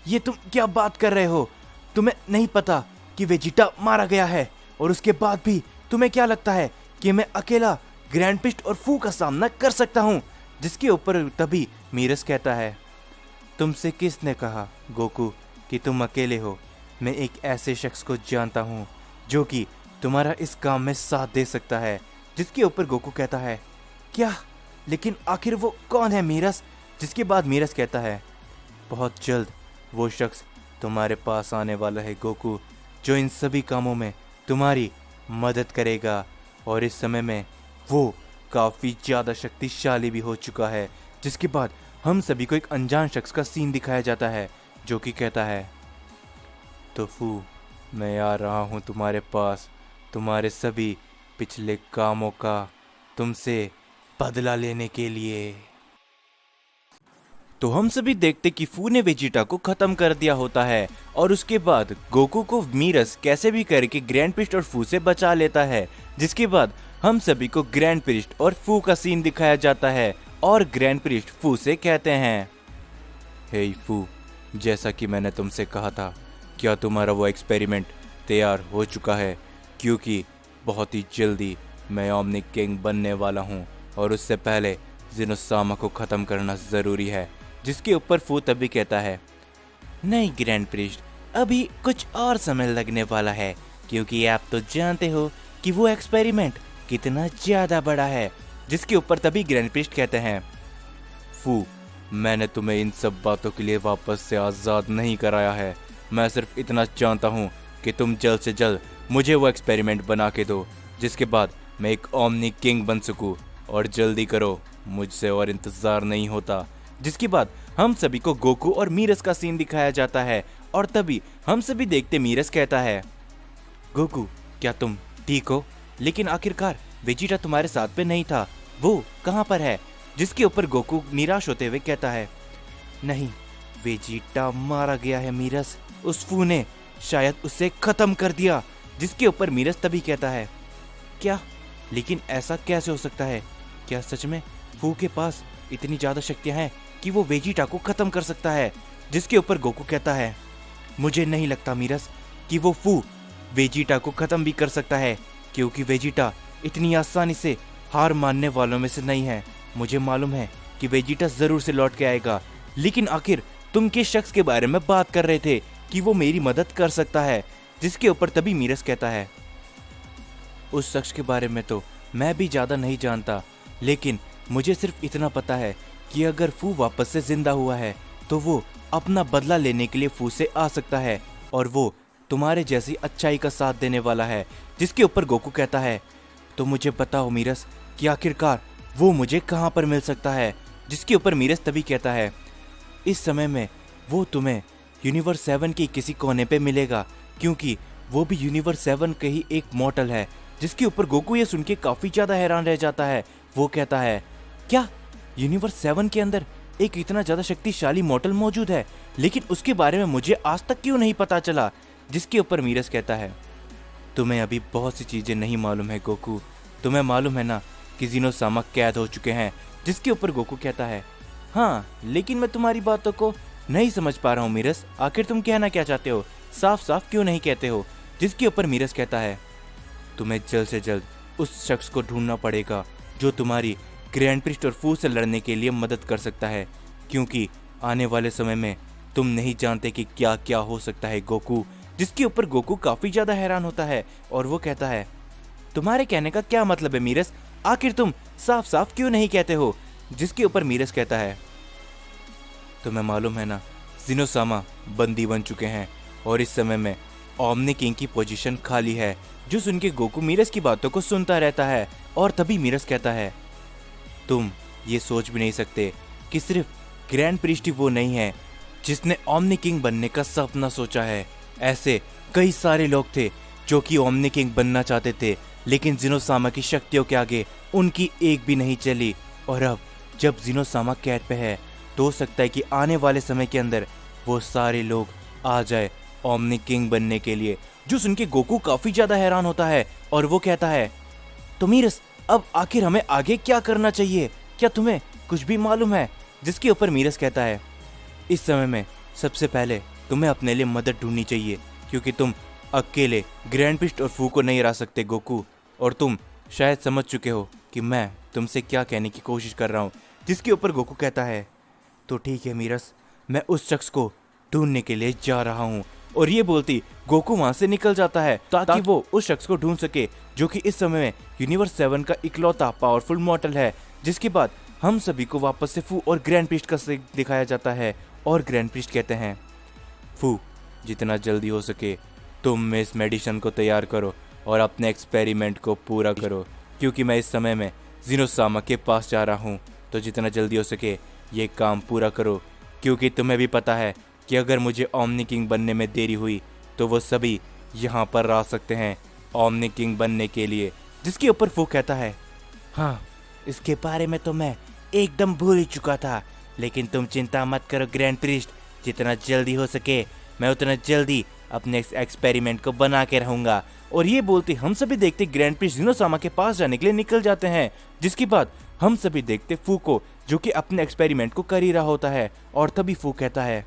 ये तुम क्या बात कर रहे हो? तुम्हें नहीं पता कि वेजिटा मारा गया है? और उसके बाद भी तुम्हें क्या लगता है कि मैं अकेला ग्रैंड प्रिस्ट और फू का सामना कर सकता हूँ? जिसके ऊपर तभी मीरस कहता है, तुमसे किसने कहा गोकू कि तुम अकेले हो? मैं एक ऐसे शख्स को जानता हूँ जो कि तुम्हारा इस काम में साथ दे सकता है। जिसके ऊपर गोकू कहता है, क्या, लेकिन आखिर वो कौन है मीरस? जिसके बाद मीरस कहता है, बहुत जल्द वो शख्स तुम्हारे पास आने वाला है गोकू, जो इन सभी कामों में तुम्हारी मदद करेगा। और इस समय में वो काफ़ी ज़्यादा शक्तिशाली भी हो चुका है। जिसके बाद हम सभी को एक अनजान शख्स का सीन दिखाया जाता है जो कि कहता है, तो फू, मैं आ रहा हूँ तुम्हारे पास तुम्हारे सभी पिछले कामों का तुमसे बदला लेने के लिए। तो हम सभी देखते कि फू ने वेजिटा को खत्म कर दिया होता है और उसके बाद गोकू को मीरस कैसे भी करके ग्रैंड प्रिस्ट और फू से बचा लेता है। जिसके बाद हम सभी को ग्रैंड प्रिस्ट और फू का सीन दिखाया जाता है और ग्रैंड प्रिस्ट फू से कहते हैं, हे फू, जैसा कि मैंने तुमसे कहा था, क्या तुम्हारा वो एक्सपेरिमेंट तैयार हो चुका है? क्योंकि बहुत ही जल्दी मैं ओमनिक किंग बनने वाला हूँ और उससे पहले जिनोसामा को ख़त्म करना ज़रूरी है। जिसके ऊपर फू तभी कहता है, नहीं ग्रैंड प्रिस्ट, अभी कुछ और समय लगने वाला है, क्योंकि आप तो जानते हो कि वो एक्सपेरिमेंट कितना ज़्यादा बड़ा है। जिसके ऊपर तभी ग्रैंड प्रिस्ट कहते हैं, फू, मैंने तुम्हें इन सब बातों के लिए वापस से आज़ाद नहीं कराया है। मैं सिर्फ इतना चाहता हूँ कि तुम जल्द से जल्द मुझे वो एक्सपेरिमेंट बना के दो, जिसके बाद मैं एक ओमनी किंग बन सकूँ। और जल्दी करो, मुझसे और इंतज़ार नहीं होता। जिसके बाद हम सभी को गोकू और मीरस का सीन दिखाया जाता है और तभी हम सभी देखते मीरस कहता है, गोकू, क्या तुम ठीक हो? लेकिन आखिरकार वेजिटा तुम्हारे साथ पे नहीं था, वो कहाँ पर है? जिसके ऊपर गोकू निराश होते हुए कहता है, नहीं, वेजिटा मारा गया है मीरस, उस फू ने शायद उसे खत्म कर दिया। जिसके ऊपर मीरस तभी कहता है, क्या? लेकिन ऐसा कैसे हो सकता है? क्या सच में फू के पास इतनी ज़्यादा शक्तियाँ हैं कि वो वेजिटा को ख़त्म कर सकता है? जिसके ऊपर गोकू कहता है, मुझे नहीं लगता मीरस कि वो फू वेजिटा को ख़त्म भी कर सकता है, क्योंकि वेजिटा इतनी आसानी से हार मानने वालों में से नहीं है। मुझे मालूम है कि वेजिटा ज़रूर से लौट के आएगा। लेकिन आखिर तुम किस शख्स के बारे में बात कर रहे थे कि वो मेरी मदद कर सकता है? जिसके ऊपर तभी मीरस कहता है, उस शख्स के बारे में तो मैं भी ज़्यादा नहीं जानता, लेकिन मुझे सिर्फ इतना पता है कि अगर फू वापस से जिंदा हुआ है तो वो अपना बदला लेने के लिए फू से आ सकता है और वो तुम्हारे जैसी अच्छाई का साथ देने वाला है। जिसके ऊपर गोकू कहता है, तो मुझे बताओ मीरस कि आखिरकार वो मुझे कहाँ पर मिल सकता है? जिसके ऊपर मीरस तभी कहता है, इस समय में वो तुम्हें यूनिवर्स 7 के किसी कोने पे मिलेगा, क्योंकि वो भी यूनिवर्स 7 का ही एक मॉडल है। जिसके ऊपर गोकू ये सुन के काफ़ी ज़्यादा हैरान रह जाता है। वो कहता है, क्या यूनिवर्स 7 के अंदर एक इतना ज़्यादा शक्तिशाली मॉडल मौजूद है, लेकिन उसके बारे में मुझे आज तक क्यों नहीं पता चला? जिसके ऊपर मीरस कहता है, तुम्हें अभी बहुत सी चीज़ें नहीं मालूम है गोकू। तुम्हें मालूम है ना कि जिनोसामा कैद हो चुके हैं? जिसके ऊपर गोकू कहता है, हाँ, लेकिन मैं तुम्हारी बातों को नहीं समझ पा रहा हूँ मीरस, आखिर तुम कहना क्या चाहते हो? साफ साफ क्यों नहीं कहते हो? जिसके ऊपर मीरस कहता है, तुम्हें जल्द से जल्द उस शख्स को ढूंढना पड़ेगा जो तुम्हारी ग्रैंड प्रिस्ट और फू से लड़ने के लिए मदद कर सकता है, क्योंकि आने वाले समय में तुम नहीं जानते कि क्या क्या हो सकता है गोकू। जिसके ऊपर गोकू काफ़ी ज़्यादा हैरान होता है और वो कहता है, तुम्हारे कहने का क्या मतलब है मीरस? आखिर तुम साफ साफ क्यों नहीं कहते हो? जिसके ऊपर मीरस कहता है, तुम्हें मालूम है ना, जिनोसामा बंदी बन चुके हैं और इस समय में ओमनी किंग की पोजीशन खाली है। जो सुन के गोकू मीरस की बातों को सुनता रहता है और तभी मीरस कहता है, तुम ये सोच भी नहीं सकते कि सिर्फ ग्रैंड प्रिस्ट ही वो नहीं है जिसने ओमनी किंग बनने का सपना सोचा है। ऐसे कई सारे लोग थे जो कि ओमनी किंग बनना चाहते थे, लेकिन जिनोसामा की शक्तियों के आगे उनकी एक भी नहीं चली। और अब जब जिनोसामा कैद पे है तो हो सकता है कि आने वाले समय के अंदर वो सारे लोग आ जाए ओमनी किंग बनने के लिए। जो सुन के गोकू काफ़ी ज़्यादा हैरान होता है और वो कहता है, तो मीरस, अब आखिर हमें आगे क्या करना चाहिए? क्या तुम्हें कुछ भी मालूम है? जिसके ऊपर मीरस कहता है, इस समय में सबसे पहले तुम्हें अपने लिए मदद ढूंढनी चाहिए, क्योंकि तुम अकेले ग्रैंड प्रिस्ट और फू को नहीं हरा सकते गोकू। और तुम शायद समझ चुके हो कि मैं तुमसे क्या कहने की कोशिश कर रहा हूँ। जिसके ऊपर गोकू कहता है, तो ठीक है मीरस, मैं उस शख्स को ढूंढने के लिए जा रहा हूँ। और ये बोलती गोकू वहाँ से निकल जाता है ताकि वो उस शख्स को ढूंढ सके जो कि इस समय में यूनिवर्स 7 का इकलौता पावरफुल मॉडल है। जिसके बाद हम सभी को वापस से फू और ग्रैंड प्रिस्ट का सीन दिखाया जाता है और ग्रैंड प्रिस्ट कहते हैं, फू, जितना जल्दी हो सके तुम इस मेडिसिन को तैयार करो और अपने एक्सपेरिमेंट को पूरा करो। क्योंकि मैं इस समय में जिनोसामा के पास जा रहा हूँ। तो जितना जल्दी हो सके ये काम पूरा करो, क्योंकि तुम्हें भी पता है कि अगर मुझे ओमनी किंग बनने में देरी हुई तो वो सभी यहाँ पर आ सकते हैं ओमनी किंग बनने के लिए। जिसके ऊपर फू कहता है, हाँ, इसके बारे में तो मैं एकदम भूल ही चुका था, लेकिन तुम चिंता मत करो ग्रैंड प्रीस्ट, जितना जल्दी हो सके मैं उतना जल्दी अपने एक्सपेरिमेंट को बना के रहूंगा। और ये बोलते हम सभी देखते ग्रैंड प्रीस्ट जिनोसामा के पास जाने के लिए निकल जाते हैं। जिसके बाद हम सभी देखते फू को, जो कि अपने एक्सपेरिमेंट को कर ही रहा होता है। और तभी फू कहता है,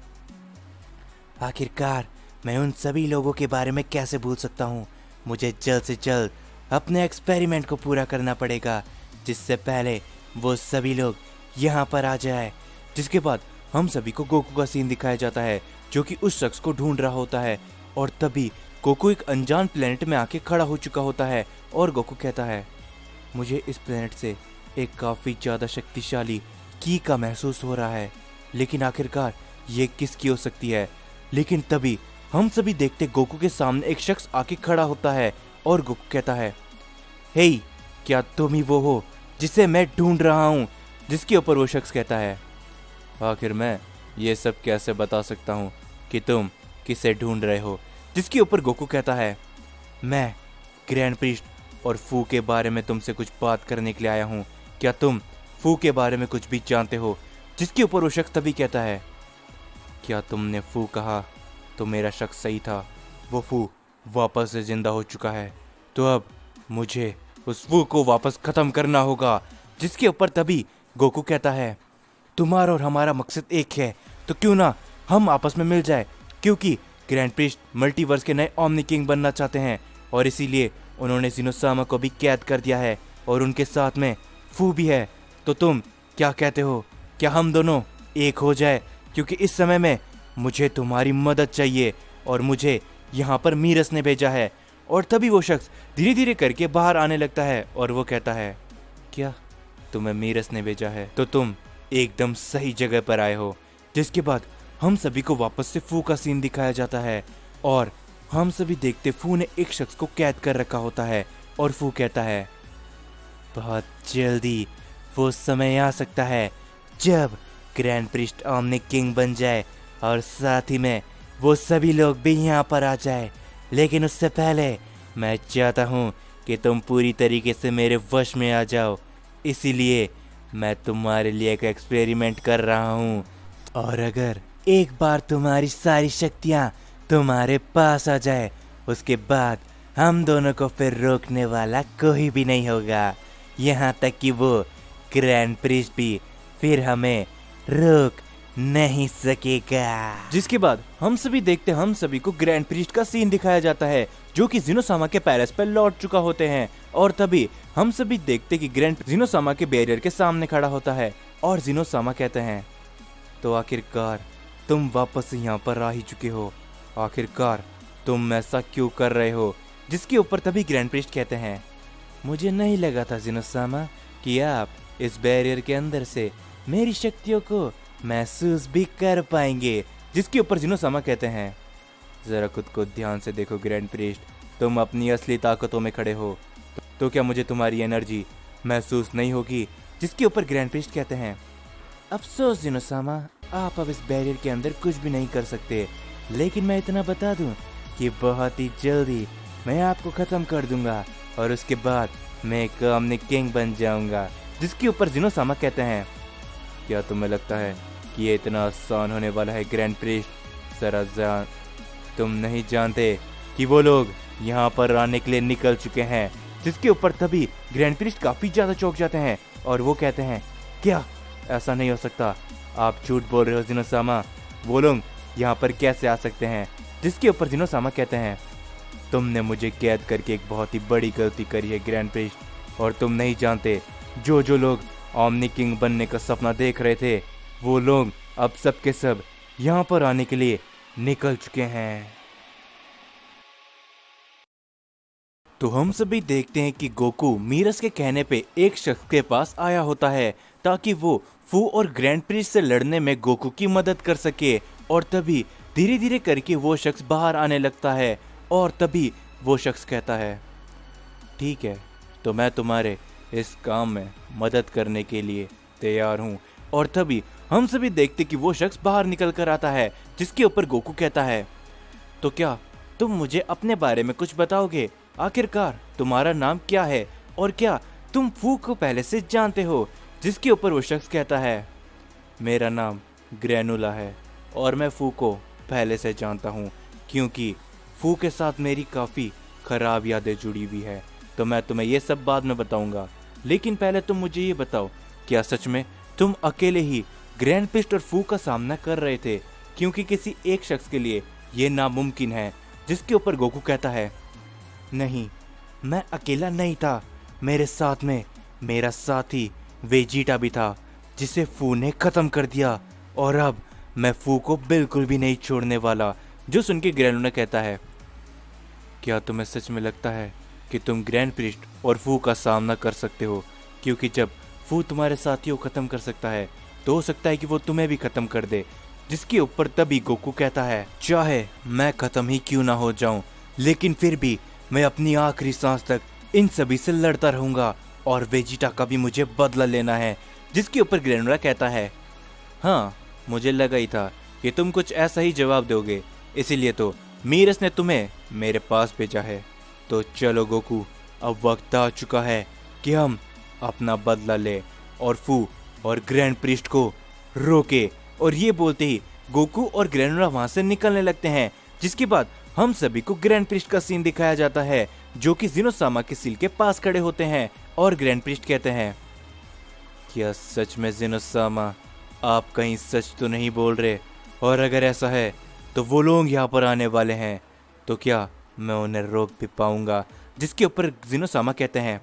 आखिरकार मैं उन सभी लोगों के बारे में कैसे भूल सकता हूँ। मुझे जल्द से जल्द अपने एक्सपेरिमेंट को पूरा करना पड़ेगा, जिससे पहले वो सभी लोग यहाँ पर आ जाए। जिसके बाद हम सभी को गोकू का सीन दिखाया जाता है, जो कि उस शख्स को ढूंढ रहा होता है। और तभी गोकू एक अनजान प्लेनेट में आके खड़ा हो चुका होता है। और गोकू कहता है, मुझे इस प्लेनेट से एक काफ़ी ज़्यादा शक्तिशाली की का महसूस हो रहा है, लेकिन आखिरकार ये किसकी हो सकती है। लेकिन तभी हम सभी देखते गोकू के सामने एक शख्स आके खड़ा होता है। और गोकू कहता है, हे, क्या तुम ही वो हो जिसे मैं ढूंढ रहा हूँ। जिसके ऊपर वो शख्स कहता है, आखिर मैं ये सब कैसे बता सकता हूँ कि तुम किसे ढूंढ रहे हो। जिसके ऊपर गोकू कहता है, मैं ग्रैंड प्रीस्ट और फू के बारे में तुमसे कुछ बात करने के लिए आया हूँ। क्या तुम फू के बारे में कुछ भी जानते हो। जिसके ऊपर वो शख्स तभी कहता है, क्या तुमने फू कहा तो मेरा शक सही था, वो फू वापस से जिंदा हो चुका है। तो अब मुझे उस फू को वापस खत्म करना होगा। जिसके ऊपर तभी गोकू कहता है, तुम्हारा और हमारा मकसद एक है, तो क्यों ना हम आपस में मिल जाए। क्योंकि ग्रैंड प्रीस्ट मल्टीवर्स के नए ओमनी किंग बनना चाहते हैं, और इसीलिए उन्होंने जिनोसामा को भी कैद कर दिया है, और उनके साथ में फू भी है। तो तुम क्या कहते हो, क्या हम दोनों एक हो जाए। क्योंकि इस समय में मुझे तुम्हारी मदद चाहिए, और मुझे यहाँ पर मीरस ने भेजा है। और तभी वो शख्स धीरे धीरे करके बाहर आने लगता है, और वो कहता है, क्या तुम्हें मीरस ने भेजा है, तो तुम एकदम सही जगह पर आए हो। जिसके बाद हम सभी को वापस से फू का सीन दिखाया जाता है, और हम सभी देखते फू ने एक शख्स को कैद कर रखा होता है। और फू कहता है, बहुत जल्दी वो समय आ सकता है जब ग्रैंड प्रीस्ट ओमनी किंग बन जाए, और साथ ही में वो सभी लोग भी यहाँ पर आ जाए। लेकिन उससे पहले मैं चाहता हूँ कि तुम पूरी तरीके से मेरे वश में आ जाओ, इसीलिए मैं तुम्हारे लिए एक एक्सपेरिमेंट कर रहा हूँ। और अगर एक बार तुम्हारी सारी शक्तियाँ तुम्हारे पास आ जाए, उसके बाद हम दोनों को फिर रोकने वाला कोई भी नहीं होगा, यहाँ तक कि वो ग्रैंड प्रीस्ट भी फिर हमें रोक नहीं सकेगा। जिसके बाद हम सभी देखते हम सभी को ग्रैंड प्रीस्ट का सीन दिखाया जाता है, जो कि जिनोसामा के पैलेस पर लौट चुका होते हैं। और तभी हम सभी देखते कि ग्रैंड जिनोसामा के बैरियर के सामने खड़ा होता है, और जिनोसामा कहते हैं, तो आखिरकार तुम वापस यहाँ पर आ ही चुके हो, आखिरकार तुम ऐसा क्यों कर रहे हो। जिसके ऊपर तभी ग्रैंड प्रीस्ट कहते हैं, मुझे नहीं लगा था जिनोसामा कि आप इस बैरियर के अंदर से मेरी शक्तियों को महसूस भी कर पाएंगे। जिसके ऊपर जिनोसामा कहते हैं, जरा खुद को ध्यान से देखो ग्रैंड प्रीस्ट, तुम अपनी असली ताकतों में खड़े हो, तो क्या मुझे तुम्हारी एनर्जी महसूस नहीं होगी। जिसके ऊपर ग्रैंड प्रीस्ट कहते हैं, अफसोस जिनोसामा, आप अब इस बैरियर के अंदर कुछ भी नहीं कर सकते, लेकिन मैं इतना बता दूं कि बहुत ही जल्दी मैं आपको खत्म कर दूंगा, और उसके बाद मैं एक ओमनी किंग बन जाऊंगा। जिसके ऊपर जिनोसामा कहते हैं, क्या तुम्हें लगता है कि ये इतना आसान होने वाला है ग्रैंड प्रीस्ट। जरा जान, तुम नहीं जानते कि वो लोग यहाँ पर आने के लिए निकल चुके हैं। जिसके ऊपर तभी ग्रैंड प्रीस्ट काफी ज्यादा चौंक जाते हैं, और वो कहते हैं, क्या ऐसा नहीं हो सकता, आप झूठ बोल रहे हो जिनोसामा, वो लोग यहाँ पर कैसे आ सकते हैं। जिसके ऊपर जिनोसामा कहते हैं, तुमने मुझे कैद करके एक बहुत ही बड़ी गलती करी है ग्रैंड प्रीस्ट, और तुम नहीं जानते जो जो लोग ओमनी किंग बनने का सपना देख रहे थे, वो लोग अब सब के सब यहाँ पर आने के लिए निकल चुके हैं। तो हम सभी देखते हैं कि गोकू मीरस के कहने पे एक शख्स के पास आया होता है, ताकि वो फू और ग्रैंड प्रीस्ट से लड़ने में गोकू की मदद कर सके। और तभी धीरे धीरे करके वो शख्स बाहर आने लगता है, और तभी वो शख्स कहता है, ठीक है, तो मैं तुम्हारे इस काम में मदद करने के लिए तैयार हूँ। और तभी हम सभी देखते कि वो शख्स बाहर निकल कर आता है, जिसके ऊपर गोकू कहता है, तो क्या तुम मुझे अपने बारे में कुछ बताओगे? आखिरकार तुम्हारा नाम क्या है और क्या तुम फू को पहले से जानते हो? जिसके ऊपर वो शख्स कहता है, मेरा नाम ग्रैनुला है और मैं फू को पहले से जानता हूँ, क्योंकि फू के साथ मेरी काफ़ी ख़राब यादें जुड़ी हुई है। तो मैं तुम्हें ये सब बाद में बताऊंगा, लेकिन पहले तुम मुझे ये बताओ, क्या सच में तुम अकेले ही ग्रैंड प्रिस्ट और फू का सामना कर रहे थे? क्योंकि किसी एक शख्स के लिए ये नामुमकिन है। जिसके ऊपर गोकू कहता है, नहीं, मैं अकेला नहीं था, मेरे साथ में मेरा साथी वेजिटा भी था, जिसे फू ने ख़त्म कर दिया, और अब मैं फू को बिल्कुल भी नहीं छोड़ने वाला। जो सुन के ग्रैनुला कहता है, क्या तुम्हें सच में लगता है कि तुम ग्रैंड प्रिस्ट और फू का सामना कर सकते हो? क्योंकि जब फू तुम्हारे साथियों को ख़त्म कर सकता है तो हो सकता है कि वो तुम्हें भी ख़त्म कर दे। जिसके ऊपर तभी गोकू कहता है, चाहे मैं ख़त्म ही क्यों ना हो जाऊं, लेकिन फिर भी मैं अपनी आखिरी सांस तक इन सभी से लड़ता रहूंगा, और वेजिटा का भी मुझे बदला लेना है। जिसके ऊपर ग्रैनुला कहता है, हाँ, मुझे लगा ही था कि तुम कुछ ऐसा ही जवाब दोगे, इसीलिए तो मीरस ने तुम्हें मेरे पास भेजा है। तो चलो गोकू, अब वक्त आ चुका है कि हम अपना बदला ले और फू और ग्रैंड प्रिस्ट को रोके। और ये बोलते ही गोकू और ग्रैनुला वहां से निकलने लगते हैं। जिसके बाद हम सभी को ग्रैंड प्रिस्ट का सीन दिखाया जाता है, जो कि जिनोसामा के सील के पास खड़े होते हैं। और ग्रैंड प्रिस्ट कहते हैं, क्या सच में जिनोसामा आप कहीं सच तो नहीं बोल रहे? और अगर ऐसा है तो वो लोग यहाँ पर आने वाले हैं, तो क्या मैं उन्हें रोक भी पाऊंगा? जिसके ऊपर जिनोसामा कहते हैं,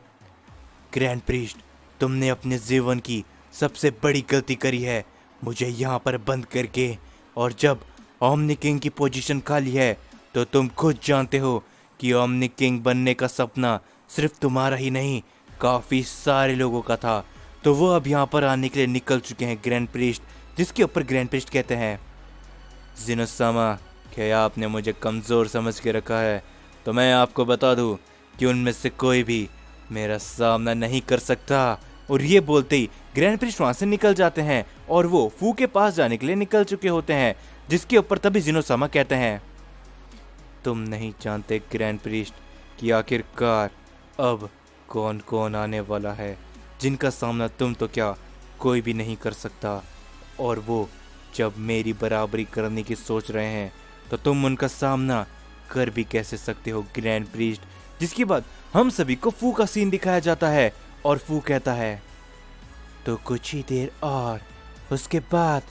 ग्रैंड प्रिस्ट, तुमने अपने जीवन की सबसे बड़ी गलती करी है, मुझे यहाँ पर बंद करके। और जब ओमनी किंग की पोजीशन खाली है तो तुम खुद जानते हो कि ओमनी किंग बनने का सपना सिर्फ तुम्हारा ही नहीं, काफ़ी सारे लोगों का था। तो वो अब यहाँ पर आने के लिए निकल चुके हैं ग्रैंड प्रिस्ट। जिसके ऊपर ग्रैंड प्रिस्ट कहते हैं, जिनोसामा, क्या आपने मुझे कमज़ोर समझ के रखा है? तो मैं आपको बता दूं कि उनमें से कोई भी मेरा सामना नहीं कर सकता। और ये बोलते ही ग्रैंड प्रिस्ट वहाँ से निकल जाते हैं और वो फू के पास जाने के लिए निकल चुके होते हैं। जिसके ऊपर तभी जिनोसामा कहते हैं, तुम नहीं जानते ग्रैंड प्रिस्ट कि आखिरकार अब कौन कौन आने वाला है, जिनका सामना तुम तो क्या कोई भी नहीं कर सकता। और वो जब मेरी बराबरी करने की सोच रहे हैं तो तुम उनका सामना कर भी कैसे सकते हो ग्रैंड प्रिस्ट। जिसके बाद हम सभी को फू का सीन दिखाया जाता है और फू कहता है, तो कुछ ही देर और उसके बाद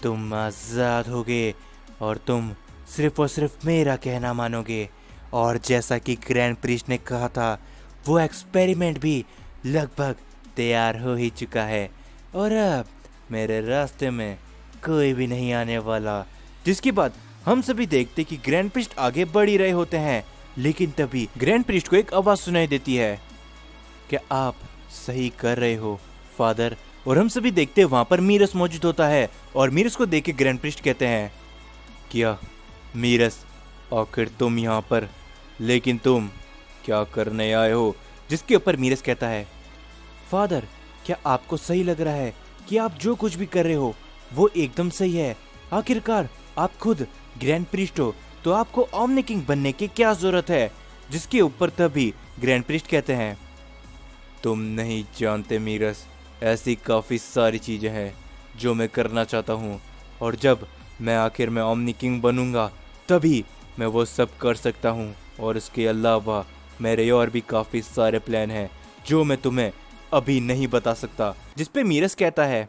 तुम आज़ाद होगे और तुम सिर्फ और सिर्फ मेरा कहना मानोगे। और जैसा कि ग्रैंड प्रिस्ट ने कहा था, वो एक्सपेरिमेंट भी लगभग तैयार हो ही चुका है और अब मेरे रास्ते में कोई भी नहीं आने वाला। जिसके बाद हम सभी देखते कि ग्रैंड प्रिस्ट आगे बढ़ ही रहे होते हैं, लेकिन तभी ग्रैंड प्रिस्ट को एक आवाज़ सुनाई देती है, क्या आप सही कर रहे हो फादर? और हम सभी देखते हैं वहाँ पर मीरस मौजूद होता है और मीरस को देख के ग्रैंड प्रिस्ट कहते हैं, क्या मीरस, आखिर तुम यहाँ पर, लेकिन तुम क्या करने आए हो? जिसके ऊपर मीरस कहता है, फादर, क्या आपको सही लग रहा है कि आप जो कुछ भी कर रहे हो वो एकदम सही है? आखिरकार आप खुद ग्रैंड प्रिस्ट हो, तो आपको ओमनी किंग बनने की क्या जरूरत है? जिसके ऊपर तभी ग्रैंड प्रिस्ट कहते हैं, तुम नहीं जानते मीरस, ऐसी काफ़ी सारी चीज़ें हैं जो मैं करना चाहता हूँ, और जब मैं आखिर में ओमनी किंग बनूंगा तभी मैं वो सब कर सकता हूँ। और इसके अलावा मेरे और भी काफ़ी सारे प्लान हैं जो मैं तुम्हें अभी नहीं बता सकता। जिस पे मीरस कहता है,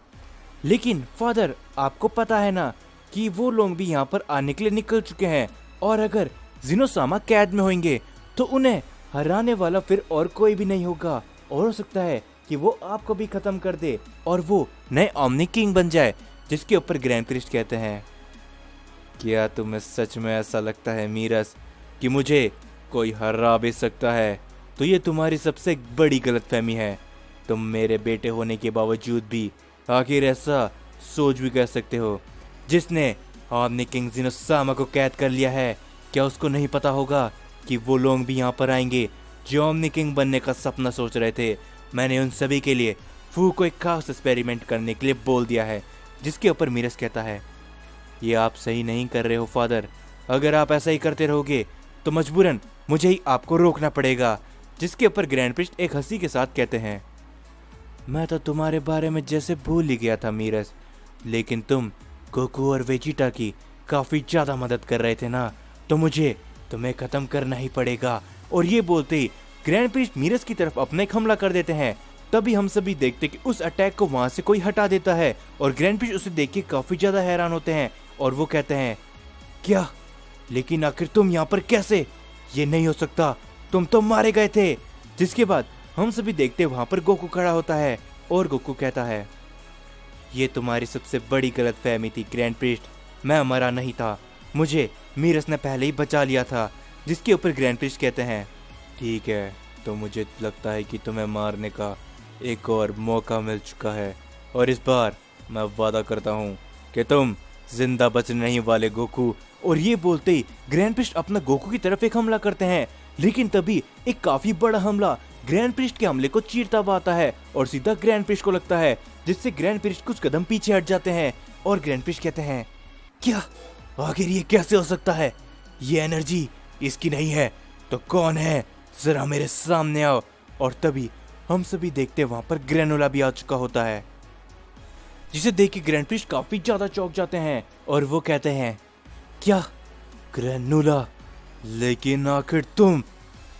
लेकिन फादर, आपको पता है ना कि वो लोग भी यहाँ पर आने के लिए निकल चुके हैं, और अगर जिनोसामा कैद में होंगे तो उन्हें हराने वाला फिर और कोई भी नहीं होगा, और हो सकता है कि वो आपको भी खत्म कर दे और वो नए ओमनी किंग बन जाए। जिसके ऊपर ग्रैंड प्रिस्ट कहते हैं, क्या तुम्हें सच में ऐसा लगता है मीरस कि मुझे कोई हरा भी सकता है? तो ये तुम्हारी सबसे बड़ी गलतफहमी है। तुम मेरे बेटे होने के बावजूद भी आखिर ऐसा सोच भी कर सकते हो? जिसने ओमनी किंग जिनोसामा को कैद कर लिया है, क्या उसको नहीं पता होगा कि वो लोग भी यहाँ पर आएंगे? जो ओमनी किंग बनने का सपना सोच रहे थे, मैंने उन सभी के लिए फू को एक खास एक्सपेरिमेंट करने के लिए बोल दिया है। जिसके ऊपर मीरस कहता है, ये आप सही नहीं कर रहे हो फादर, अगर आप ऐसा ही करते रहोगे तो मजबूरन मुझे ही आपको रोकना पड़ेगा। जिसके ऊपर ग्रैंड प्रिस्ट एक हंसी के साथ कहते हैं, मैं तो तुम्हारे बारे में जैसे भूल ही गया था मीरस, लेकिन तुम गोकू और वेजिटा की काफी ज्यादा मदद कर रहे थे ना, तो मुझे तुम्हें खत्म करना ही पड़ेगा। और ये बोलते ही ग्रैंड प्रिस्ट मीरस की तरफ अपना एक हमला कर देते हैं। तभी हम सभी देखते कि उस अटैक को वहां से कोई हटा देता है और ग्रैंड प्रिस्ट उसे देख के काफी ज्यादा हैरान होते हैं और वो कहते हैं, क्या, लेकिन आखिर तुम यहाँ पर कैसे? ये नहीं हो सकता, तुम तो मारे गए थे। जिसके बाद हम सभी देखते वहां पर गोकू खड़ा होता है और गोकू कहता है, ये तुम्हारी सबसे बड़ी गलतफहमी थी ग्रैंड प्रिस्ट, मैं मरा नहीं था, मुझे मीरस ने पहले ही बचा लिया था। जिसके ऊपर ग्रैंड प्रिस्ट कहते हैं, ठीक है, तो मुझे लगता है कि तुम्हें मारने का एक और मौका मिल चुका है और इस बार मैं वादा करता हूँ कि तुम जिंदा बचने नहीं वाले गोकू। और ये बोलते ही ग्रैंड प्रिस्ट अपना गोकू की तरफ एक हमला करते हैं, लेकिन तभी एक काफी बड़ा हमला ग्रैंड प्रिस्ट के हमले को चीरता हुआ आता है और सीधा ग्रैंड प्रिस्ट को लगता है, जिससे ग्रैंड प्रिस्ट कुछ कदम पीछे हट जाते हैं। और ग्रैंड प्रिस्ट कहते हैं, क्या, आखिर ये कैसे हो सकता है? ये एनर्जी इसकी नहीं है तो कौन है? जरा मेरे सामने आओ। और तभी हम सभी देखते वहां पर ग्रेनोला भी आ चुका होता है, जिसे देख के ग्रैंड प्रिस्ट काफी ज्यादा चौंक जाते हैं और वो कहते हैं, क्या, ग्रेनोला, लेकिन आखिर तुम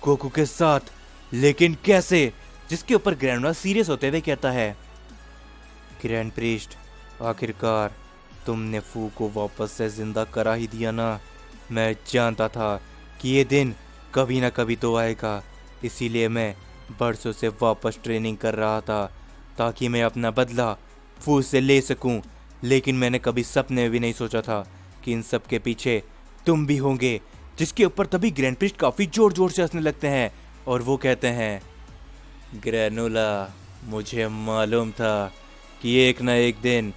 गोकू के साथ, लेकिन कैसे? जिसके ऊपर ग्रेनोला सीरियस होते हुए कहता है, ग्रैंड प्रिस्ट, आखिरकार तुमने फू को वापस से जिंदा करा ही दिया ना। मैं जानता था कि ये दिन कभी ना कभी तो आएगा, इसीलिए मैं बरसों से वापस ट्रेनिंग कर रहा था ताकि मैं अपना बदला फू से ले सकूं। लेकिन मैंने कभी सपने में भी नहीं सोचा था कि इन सब के पीछे तुम भी होंगे। जिसके ऊपर तभी ग्रैंड प्रिस्ट काफी जोर जोर से हंसने लगते हैं और वो कहते हैं, ग्रेनोला, मुझे मालूम था कि एक ना एक दिन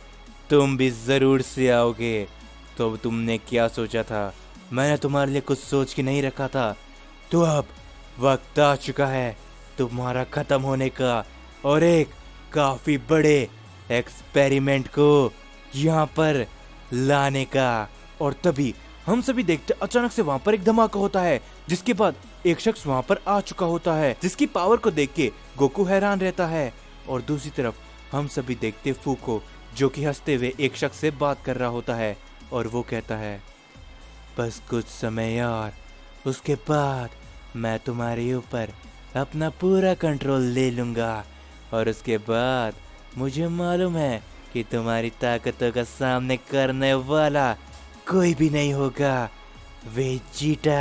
तुम भी जरूर से आओगे। तो तुमने क्या सोचा था? मैंने तुम्हारे लिए कुछ सोच के नहीं रखा था। तो अब वक्त आ चुका है तुम्हारा खत्म होने का और एक काफी बड़े एक्सपेरिमेंट को यहाँ पर लाने का। और तभी हम सभी देखते अचानक से वहां पर एक धमाका होता है, जिसके बाद एक शख्स वहां पर आ चुका होता है, जिसकी पावर को देख के गोकू हैरान रहता है। और दूसरी तरफ हम सभी देखते फू को, जो कि हंसते हुए एक शख्स से बात कर रहा होता है और वो कहता है, बस कुछ समय यार, उसके बाद मैं तुम्हारे ऊपर अपना पूरा कंट्रोल ले लूंगा और उसके बाद मुझे मालूम है कि तुम्हारी ताकतों का सामने करने वाला कोई भी नहीं होगा, वेजिटा।